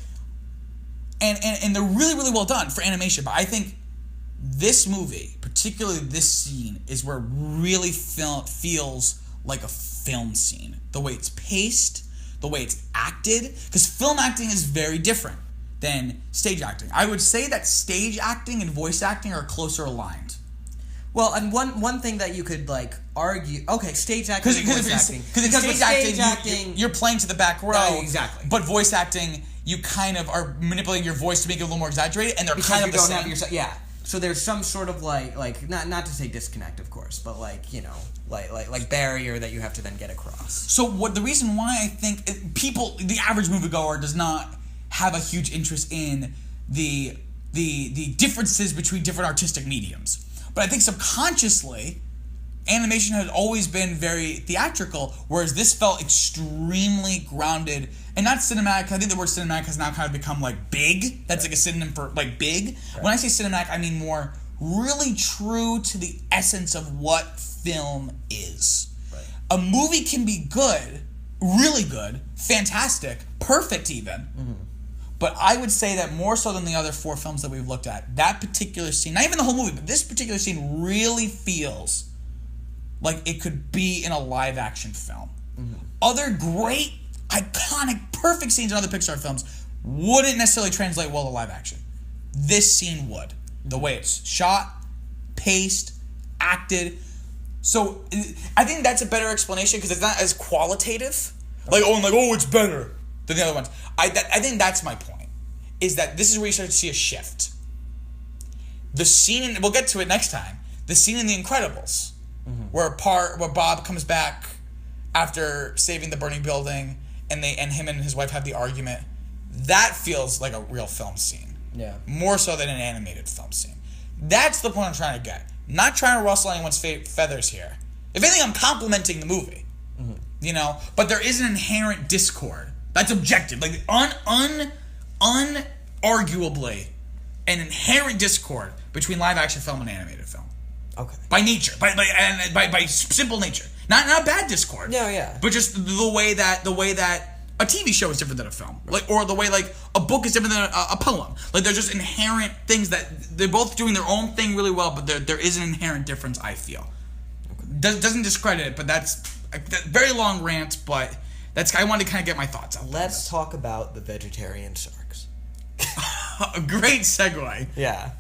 And they're really really well done for animation, but I think this movie, particularly this scene, is where it really feels like a film scene. The way it's paced, the way it's acted, because film acting is very different than stage acting. I would say that stage acting and voice acting are closer aligned. Well, and one thing that you could like argue, okay, stage acting and voice acting. Because stage acting, you're playing to the back row. Exactly. But voice acting, you kind of are manipulating your voice to make it a little more exaggerated, and they're because kind of you the don't same. have your So there's some sort of like not to say disconnect, of course, but like like barrier that you have to then get across. So the reason why I think the average moviegoer does not have a huge interest in the differences between different artistic mediums. But I think subconsciously, animation has always been very theatrical, whereas this felt extremely grounded and not cinematic. I think the word cinematic has now kind of become like big. That's like a synonym for like big. Right. When I say cinematic, I mean more really true to the essence of what film is. Right. A movie can be good, really good, fantastic, perfect even. Mm-hmm. But I would say that more so than the other 4 films that we've looked at, that particular scene, not even the whole movie, but this particular scene really feels like it could be in a live-action film. Mm-hmm. Other great, iconic, perfect scenes in other Pixar films wouldn't necessarily translate well to live-action. This scene would. The way it's shot, paced, acted. So I think that's a better explanation because it's not as qualitative. Like, it's better than the other ones. I think that's my point, is that this is where you start to see a shift. The scene, we'll get to it next time, the scene in The Incredibles, where Bob comes back after saving the burning building, and him and his wife have the argument, that feels like a real film scene. Yeah. More so than an animated film scene. That's the point I'm trying to get. Not trying to rustle anyone's feathers here. If anything, I'm complimenting the movie. Mm-hmm. But there is an inherent discord That's objective. Like unarguably an inherent discord between live action film and animated film. Okay. By nature, by simple nature, not bad discord. Yeah. But just the way that a TV show is different than a film, like, or the way like a book is different than a poem. Like, there's just inherent things that they're both doing their own thing really well, but there is an inherent difference. I feel doesn't discredit it, but that's a very long rant. But I wanted to kind of get my thoughts out. Let's talk about the vegetarian sharks. A great segue. Yeah.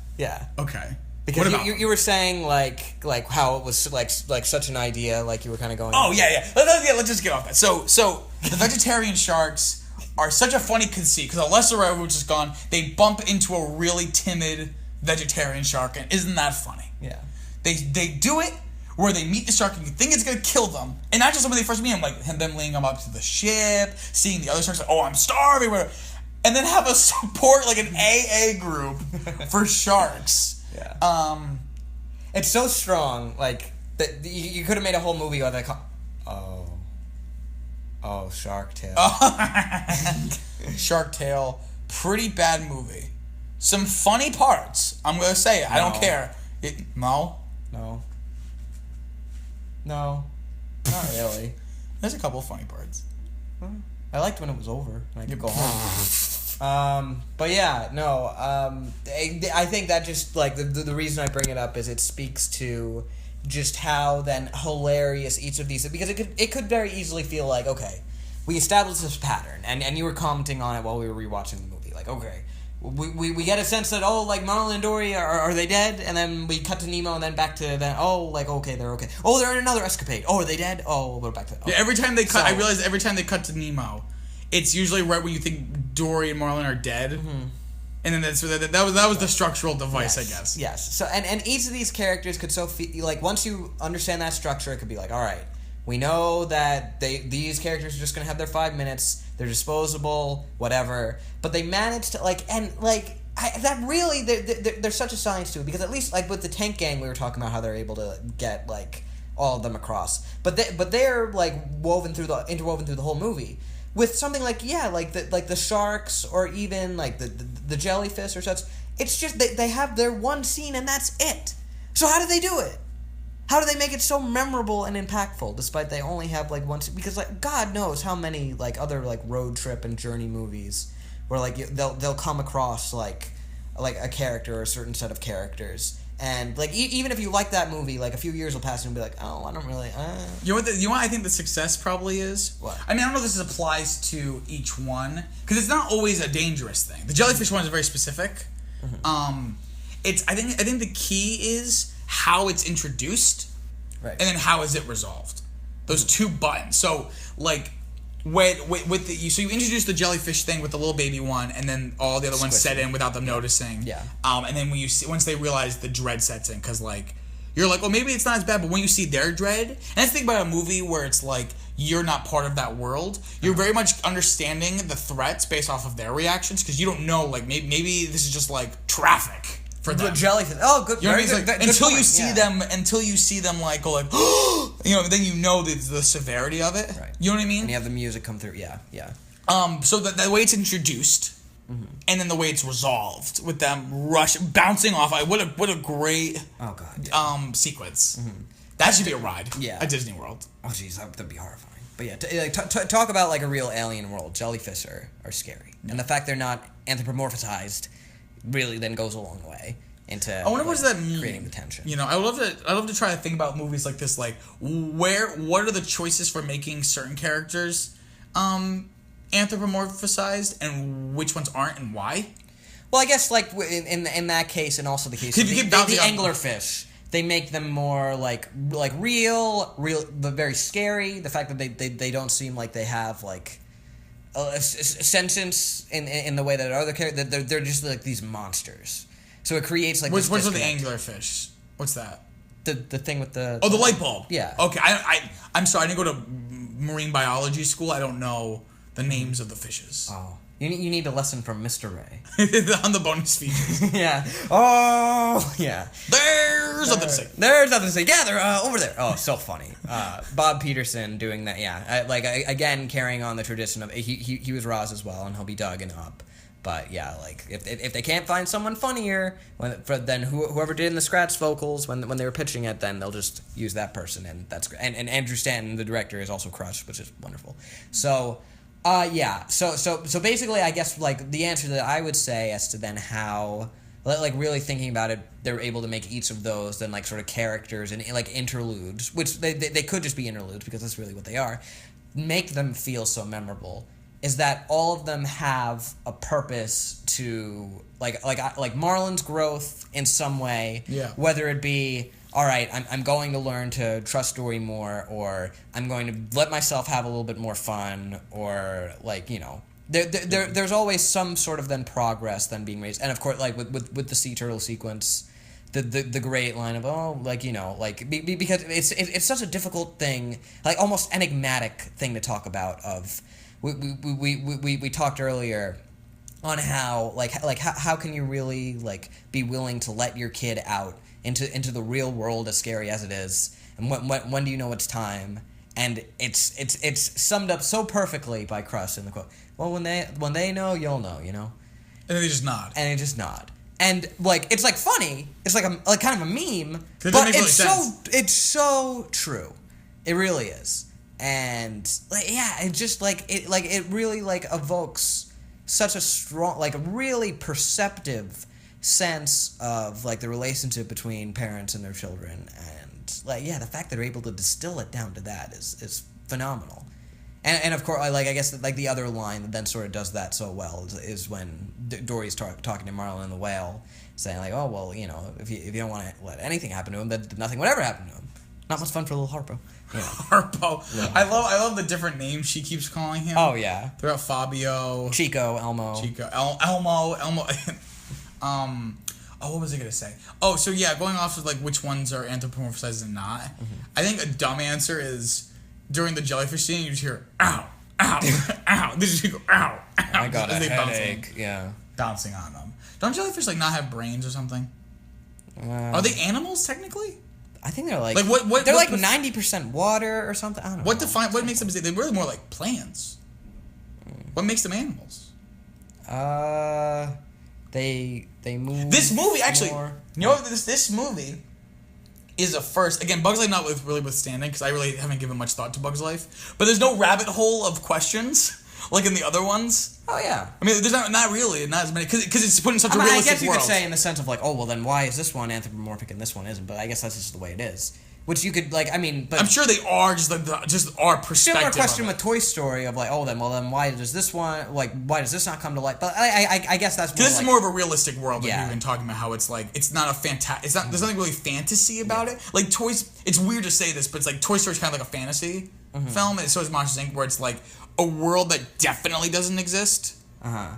Okay. Because you were saying like how it was like such an idea, like you were kind of going. Oh yeah. Let's just get off that. So the vegetarian sharks are such a funny conceit because a lesser Red, which is gone, they bump into a really timid vegetarian shark, and isn't that funny? Yeah. They do it where they meet the shark and you think it's gonna kill them, and not just when they first meet him, like them leading them up to the ship, seeing the other sharks like, oh, I'm starving, whatever, and then have a support like an AA group for sharks. Yeah. It's so strong. Like that, you could have made a whole movie of that. Shark Tale. Shark Tale, pretty bad movie. Some funny parts. I'm gonna say it. I don't care. No, not really. There's a couple of funny parts. I liked when it was over. I could go home. But yeah, no. I think that just like the reason I bring it up is it speaks to just how then hilarious each of these, because it could very easily feel like, okay, we established this pattern, and you were commenting on it while we were rewatching the movie, like, okay, we get a sense that, oh, like Marlin and Dory are they dead, and then we cut to Nemo and then back to then, oh, like, okay, they're okay, oh, they're in another escapade, oh, are they dead, oh, we're back to yeah. Every time they cut, I realize every time they cut to Nemo, it's usually right when you think Dory and Marlin are dead. Mm-hmm. And then that was the structural device, yes. I guess. Yes. So and each of these characters could feel like, once you understand that structure, it could be like, all right, we know that these characters are just gonna have their 5 minutes, they're disposable, whatever. But they managed to that really there's such a science to it, because at least like with the Tank Gang, we were talking about how they're able to get like all of them across, but they're like interwoven through the whole movie. With something like the sharks, or even like the jellyfish or such, it's just they have their one scene and that's it. So how do they do it? How do they make it so memorable and impactful, despite they only have like one scene? Because like God knows how many like other like road trip and journey movies where like they'll come across like a character or a certain set of characters. And like even if you like that movie, like a few years will pass and you'll be like, oh, I don't really. You know what I think the success probably is? What? I mean, I don't know if this applies to each one, because it's not always a dangerous thing. The jellyfish one is very specific. Mm-hmm. I think the key is how it's introduced, right, and then how is it resolved. Those two buttons. So like. So you introduce the jellyfish thing with the little baby one, and then all the other ones set in without them noticing. Yeah. And then once they realize, the dread sets in, because like you're like, well, maybe it's not as bad, but when you see their dread, and that's the thing about a movie where it's like you're not part of that world, you're very much understanding the threats based off of their reactions, because you don't know, like maybe this is just like traffic for them. The jellyfish. Oh, good. You know what I mean? Like, until you see them like go like, you know, then you know the severity of it. Right. You know what I mean? And you have the music come through. Yeah. So the way it's introduced, mm-hmm, and then the way it's resolved with them bouncing off. What a great sequence. Mm-hmm. That should be a ride. Yeah. At Disney World. Oh jeez, that'd be horrifying. But yeah, talk about like a real alien world. Jellyfish are scary, and the fact they're not anthropomorphized really then goes a long way into I wonder what does that mean? Creating the tension. You know, I love to try to think about movies like this, like what are the choices for making certain characters anthropomorphized, and which ones aren't, and why? Well, I guess like in that case, and also the case of the anglerfish, they make them more like real, but very scary. The fact that they don't seem like they have like a sentence in the way that other characters, they're just like these monsters. So it creates like. What's with the anglerfish? What's that? The thing with the the light bulb. Yeah. Okay, I'm sorry. I didn't go to marine biology school. I don't know the names of the fishes. Oh. You need a lesson from Mr. Ray. On the bonus features. Yeah. Oh, yeah. There's nothing to say. There's nothing to say. Yeah, they're over there. Oh, so funny. Bob Peterson doing that, yeah. Again, carrying on the tradition of... He was Roz as well, and he'll be Doug and Up. But, yeah, like, if they can't find someone funnier, then whoever did in the scratch vocals when they were pitching it, then they'll just use that person, and that's great. And Andrew Stanton, the director, is also crushed, which is wonderful. So... yeah. So basically, I guess like the answer that I would say as to then how, like really thinking about it, they're able to make each of those then like sort of characters and like interludes, which they could just be interludes because that's really what they are, make them feel so memorable. Is that all of them have a purpose to like Marlon's growth in some way, yeah. Whether it be, all right, I'm going to learn to trust Dory more, or I'm going to let myself have a little bit more fun, or like, you know, there's always some sort of then progress then being raised. And of course, like with the sea turtle sequence, the great line of, oh, like, you know, like because it's such a difficult thing, like almost enigmatic thing to talk about. Of we talked earlier on how how can you really like be willing to let your kid out into the real world, as scary as it is, and when do you know it's time? And it's summed up so perfectly by Crush in the quote. Well, when they know, you'll know, you know. And then they just nod. And like it's like funny. It's like kind of a meme, but it's so true. It really is. And like, yeah, it just it really like evokes such a strong, like a really perceptive sense of like the relationship between parents and their children. And like, yeah, the fact that they're able to distill it down to that is phenomenal. And of course, like I guess like the other line that then sort of does that so well is when Dory's talking to Marlon and the whale, saying like, oh well, you know, if you don't want to let anything happen to him, then nothing would ever happen to him. Not much fun for little Harpo. You know. Harpo. Yeah. I love the different names she keeps calling him. Oh yeah. Throughout Fabio, Chico, Elmo. Elmo. Oh, what was I gonna say? Oh, so yeah, going off of like which ones are anthropomorphized and not. Mm-hmm. I think a dumb answer is during the jellyfish scene, you just hear ow, ow, ow. They just go ow, ow. I got a headache. Bouncing on them. Don't jellyfish like not have brains or something? Are they animals technically? I think they're like what they're like 90% water or something. I don't know. What makes them? They're really more like plants. What makes them animals? They move. This movie actually, more. You know, this movie is a first. Again, Bugs Life not really withstanding because I really haven't given much thought to Bugs Life. But there's no rabbit hole of questions like in the other ones. Oh yeah. I mean, there's not really not as many because it's put in such a realistic world. I guess you could say in the sense of like, oh well, then why is this one anthropomorphic and this one isn't? But I guess that's just the way it is. Which you could like, I mean, but I'm sure they are just our perspective. Similar question with Toy Story of like, oh then why does this one why does this not come to light? But I guess that's more this like, is more of a realistic world. Yeah. Like we've been talking about how it's like it's not a there's nothing really fantasy about it. Like it's weird to say this, but it's like Toy Story's kind of like a fantasy film, and so is Monsters Inc., where it's like a world that definitely doesn't exist.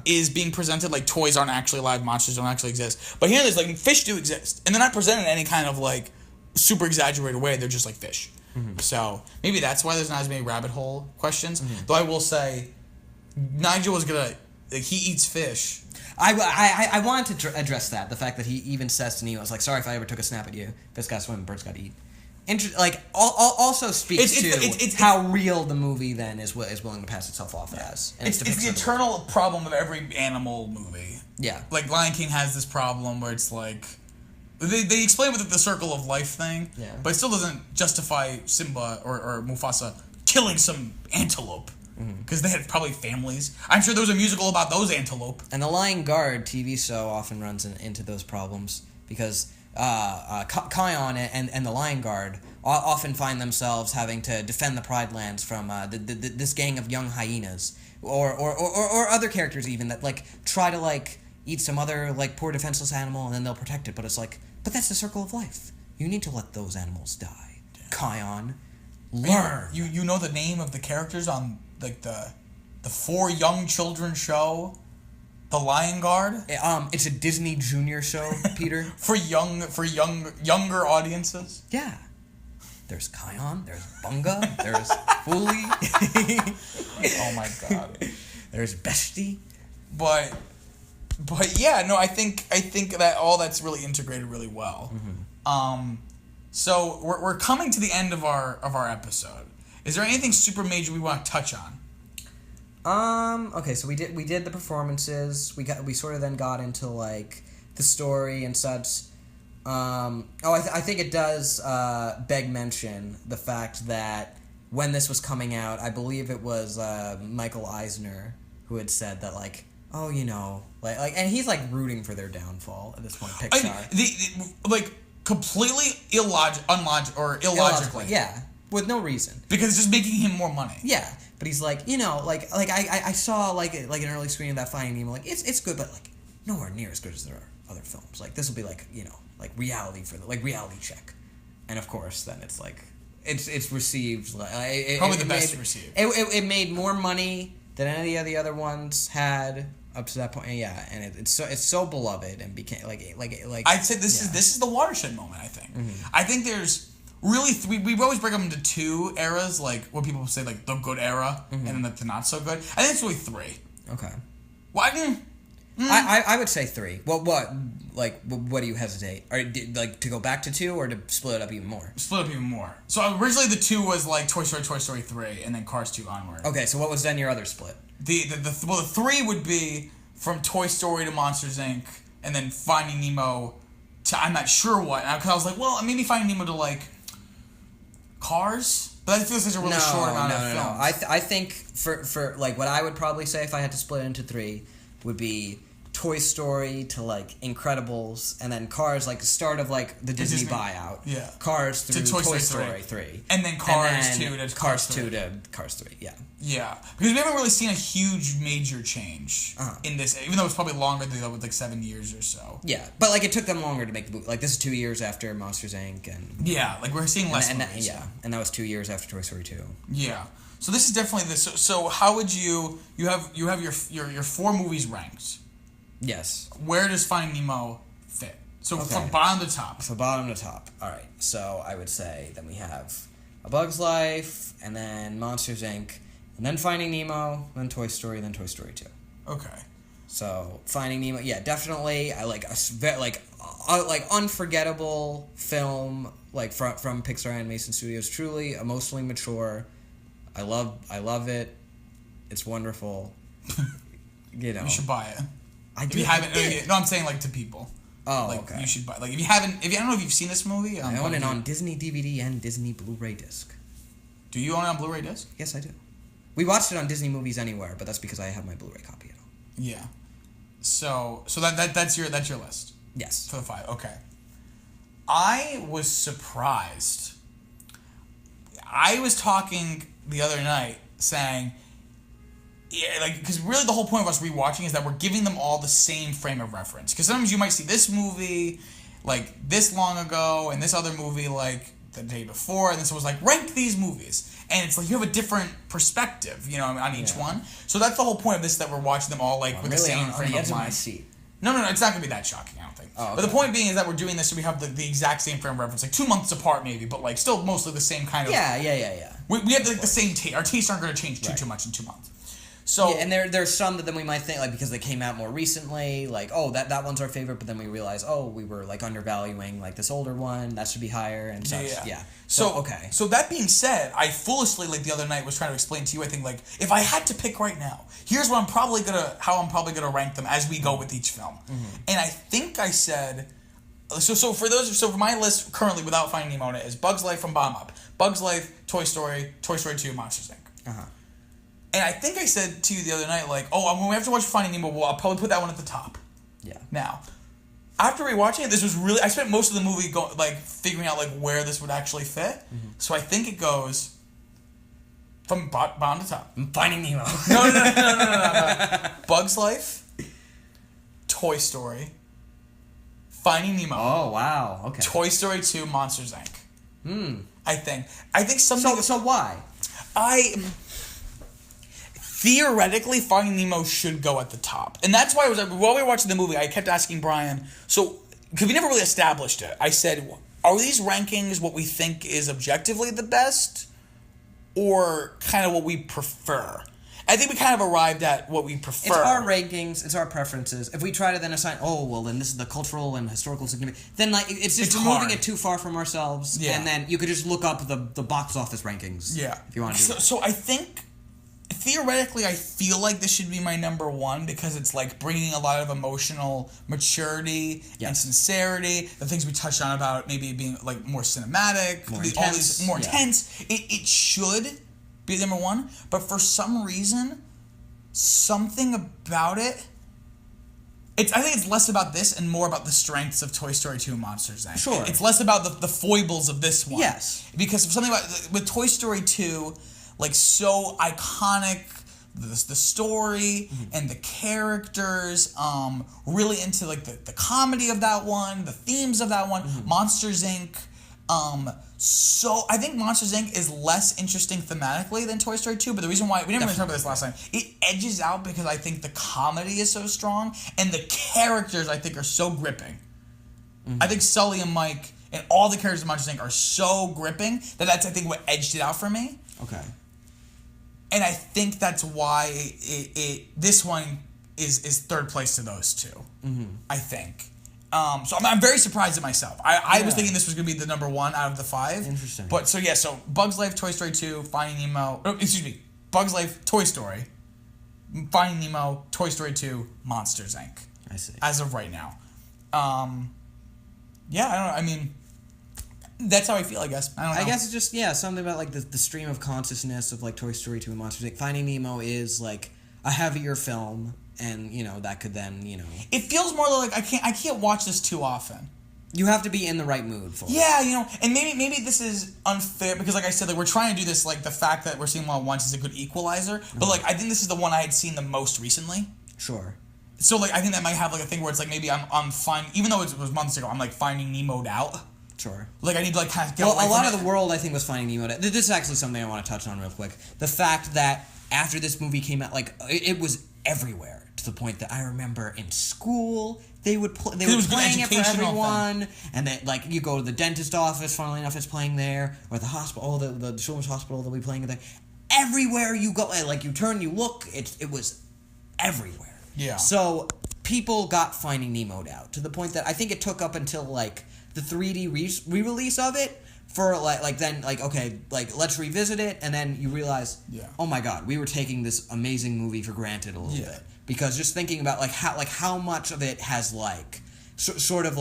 Is being presented like toys aren't actually alive, monsters don't actually exist. But here there's like fish do exist, and they're not presented in any kind of like super exaggerated way. They're just like fish. So maybe that's why there's not as many rabbit hole questions. Though I will say, Nigel was gonna he eats fish. I wanted to address that, the fact that he even says to Nemo, "I was like, sorry if I ever took a snap at you. Fish got to swim, birds got to eat." Also speaks to how real the movie then is willing to pass itself off as. And it's the eternal problem of every animal movie. Yeah. Like Lion King has this problem where it's like they explain with it the circle of life thing, but it still doesn't justify Simba or Mufasa killing some antelope. Because they had probably families. I'm sure there was a musical about those antelope. And the Lion Guard TV show often runs into those problems because Kion and the Lion Guard often find themselves having to defend the Pride Lands from this gang of young hyenas or other characters even that like try to like eat some other like poor defenseless animal and then they'll protect it. But it's like, but that's the circle of life. You need to let those animals die. Kion, learn. You know the name of the characters on like the 4 young children show, The Lion Guard? It's a Disney Junior show, Peter. for younger audiences? Yeah. There's Kion, there's Bunga, there's Fuli. Oh my god. There's Beshti. But yeah, no, I think that all that's really integrated really well. So we're coming to the end of our episode. Is there anything super major we want to touch on? Okay, so we did the performances. We sort of then got into like the story and such. I think it does beg mention the fact that when this was coming out, I believe it was Michael Eisner who had said that like, oh, you know, like, and he's like rooting for their downfall at this point. Pixar, completely illogically, yeah, with no reason, because it's just making him more money. Yeah, but he's like, you know, like I saw like an early screening of that Finding Nemo, like it's good, but like nowhere near as good as there are other films. Like this will be like, you know, like reality check, and of course then it's like it's received like probably the best received. It made more money than any of the other ones had up to that point. Yeah, and it's so beloved and became like I'd say this is the watershed moment. I think. I think there's really we always break them into two eras, like what people say like the good era and then the not so good. I think it's really three. Okay. Why? I would say three. What do you hesitate? Or like to go back to two or to split it up even more? Split up even more. So originally the two was like Toy Story 3, and then Cars 2 onward. Okay, so what was then your other split? The three would be from Toy Story to Monsters Inc. and then Finding Nemo to I'm not sure what. Because I was like, well, maybe Finding Nemo to like Cars. But that feels like a really short amount of films. No. I think for like what I would probably say if I had to split it into three would be Toy Story to like Incredibles, and then Cars, like the start of like the Disney buyout. Yeah. Cars through to Toy Story 3. And then Cars 2 to Cars 2 to Cars 3, yeah. Yeah. Because we haven't really seen a huge major change in this, even though it's probably longer than with like 7 years or so. Yeah. But like it took them longer to make the movie. Like this is 2 years after Monsters Inc. and yeah, like we're seeing less movies. And that was 2 years after Toy Story 2. Yeah. So this is definitely this. So how would you have your 4 movies ranked? Yes. Where does Finding Nemo fit? So from bottom to top. From bottom to top. All right. So I would say then we have A Bug's Life, and then Monsters Inc., and then Finding Nemo, then Toy Story, then Toy Story 2. Okay. So Finding Nemo, yeah, definitely. I like unforgettable film like from Pixar Animation Studios. Truly emotionally mature. I love it. It's wonderful. You know. You should buy it. If you haven't, no, I'm saying like to people. Oh, like, okay. You should buy. Like if you haven't, I don't know if you've seen this movie. I own it on Disney DVD and Disney Blu-ray disc. Do you own it on Blu-ray disc? Yes, I do. We watched it on Disney Movies Anywhere, but that's because I have my Blu-ray copy at home. Yeah. So that's your list. Yes. For the 5. Okay. I was surprised. I was talking the other night saying, yeah, like, because really the whole point of us rewatching is that we're giving them all the same frame of reference. Because sometimes you might see this movie like this long ago and this other movie like the day before, and then someone's like, rank these movies. And it's like you have a different perspective, you know, on each one. So that's the whole point of this, that we're watching them all like with the same frame of mind. No, it's not going to be that shocking, I don't think. Oh, okay. But the point being is that we're doing this so we have the exact same frame of reference, like 2 months apart maybe, but like still mostly the same kind of... Yeah. We have like the same taste. Our tastes aren't going to change too much in 2 months. So yeah, and there's some that then we might think, like, because they came out more recently, like, oh, that one's our favorite, but then we realize, oh, we were, like, undervaluing, like, this older one, that should be higher, and such, yeah. So, okay. So that being said, I foolishly, like, the other night was trying to explain to you, I think, like, if I had to pick right now, here's what how I'm probably gonna rank them as we go with each film. Mm-hmm. And I think I said... So for my list currently without Finding Nemo is Bug's Life from bottom up. Bug's Life, Toy Story 2, Monsters Inc. Uh-huh. And I think I said to you the other night, like, oh, when we have to watch Finding Nemo, well, I'll probably put that one at the top. Yeah. Now, after rewatching it, this was really... I spent most of the movie figuring out, like, where this would actually fit. Mm-hmm. So I think it goes from bottom to top. Finding Nemo. No. Bug's Life, Toy Story, Finding Nemo. Oh, wow. Okay. Toy Story 2, Monsters Inc. I think something... So why? Theoretically, Finding Nemo should go at the top. And that's why while we were watching the movie, I kept asking Brian, because we never really established it. I said, are these rankings what we think is objectively the best? Or kind of what we prefer? I think we kind of arrived at what we prefer. It's our rankings, it's our preferences. If we try to then assign, then this is the cultural and historical significance, then like it's just removing it too far from ourselves. Yeah. And then you could just look up the box office rankings. Yeah. If you want to do that. So I think theoretically I feel like this should be my number one because it's like bringing a lot of emotional maturity and sincerity. The things we touched on about maybe being like more cinematic, more intense. It should be number one, but for some reason, something about it. I think it's less about this and more about the strengths of Toy Story 2 and Monsters Inc. Sure. It's less about the foibles of this one. Yes. Because something about with Toy Story 2, like so iconic, the story and the characters, really into like the comedy of that one, the themes of that one. Monsters Inc. So I think Monsters Inc. is less interesting thematically than Toy Story 2, but the reason why, we didn't really talk about this last time, it edges out because I think the comedy is so strong, and the characters, I think, are so gripping. I think Sully and Mike and all the characters in Monsters Inc. are so gripping that's, I think, what edged it out for me. Okay. And I think that's why this one is third place to those two, I think. So I'm very surprised at myself. I was thinking this was going to be the number one out of the 5. Interesting. But so Bugs Life, Toy Story 2, Finding Nemo. Bugs Life, Toy Story, Finding Nemo, Toy Story 2, Monsters Inc. I see. As of right now. I don't know. I mean, that's how I feel, I guess. I don't know. I guess it's just, something about like the stream of consciousness of like Toy Story 2 and Monsters Inc. Finding Nemo is like a heavier film. And, that could then, It feels more like I can't watch this too often. You have to be in the right mood for it. Yeah, and maybe this is unfair because, like I said, like we're trying to do this, like the fact that we're seeing one once is a good equalizer. But, like, I think this is the one I had seen the most recently. Sure. So, like, I think that might have, like, a thing where it's, like, maybe I'm fine, even though it was months ago, I'm, like, finding Nemo'd out. Sure. Like, I need to, like, kind of get away from a lot of the world, I think, was Finding Nemo. This is actually something I want to touch on real quick. The fact that after this movie came out, like, it was everywhere. To the point that I remember in school they were playing it for everyone, and that like you go to the dentist office, funnily enough, it's playing there, or the hospital, the children's hospital, they'll be playing it there. Everywhere you go, like you turn, you look, it was everywhere. Yeah. So people got Finding Nemo'd out to the point that I think it took up until like the 3D re-release of it. For okay, let's revisit it, and then you realize, oh my God, we were taking this amazing movie for granted a little bit, because just thinking about how much of it has sort of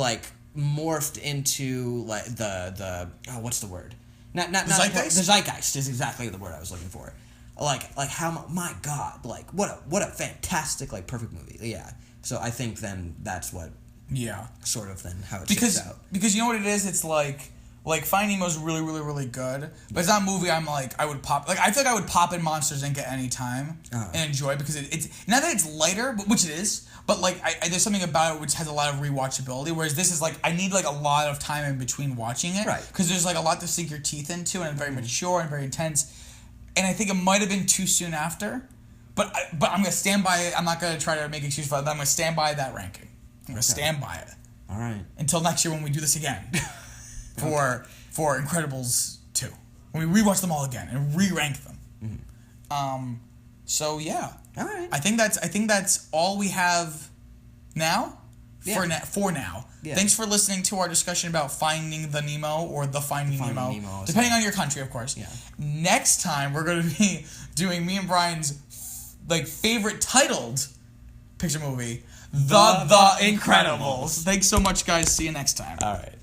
morphed into like the what's the word? Not the zeitgeist. The zeitgeist is exactly the word I was looking for. Like how, my God, like what a fantastic perfect movie. Yeah. So I think then that's what sort of then how it shakes out. Because you know what it is, it's like Finding Nemo's really, really, really good, but it's not a movie I would pop. Like, I feel like I would pop in Monsters Inc. at any time and enjoy it because it's not that it's lighter, which it is, but like there's something about it which has a lot of rewatchability. Whereas this is like I need like a lot of time in between watching it, right? Because there's like a lot to sink your teeth into, and it's very mature and very intense. And I think it might have been too soon after, but I'm gonna stand by it. I'm not gonna try to make excuses for it. I'm gonna stand by that ranking. I'm gonna stand by it. All right. Until next year when we do this again. For Incredibles 2. When we rewatch them all again and re-rank them. So yeah. All right. I think that's all we have now. Yeah. For now. Yeah. Thanks for listening to our discussion about Finding the Nemo or the Finding Nemo. Depending on your country, of course. Yeah. Next time we're gonna be doing me and Brian's favorite titled Pixar movie, The Incredibles. Thanks so much, guys. See you next time. All right.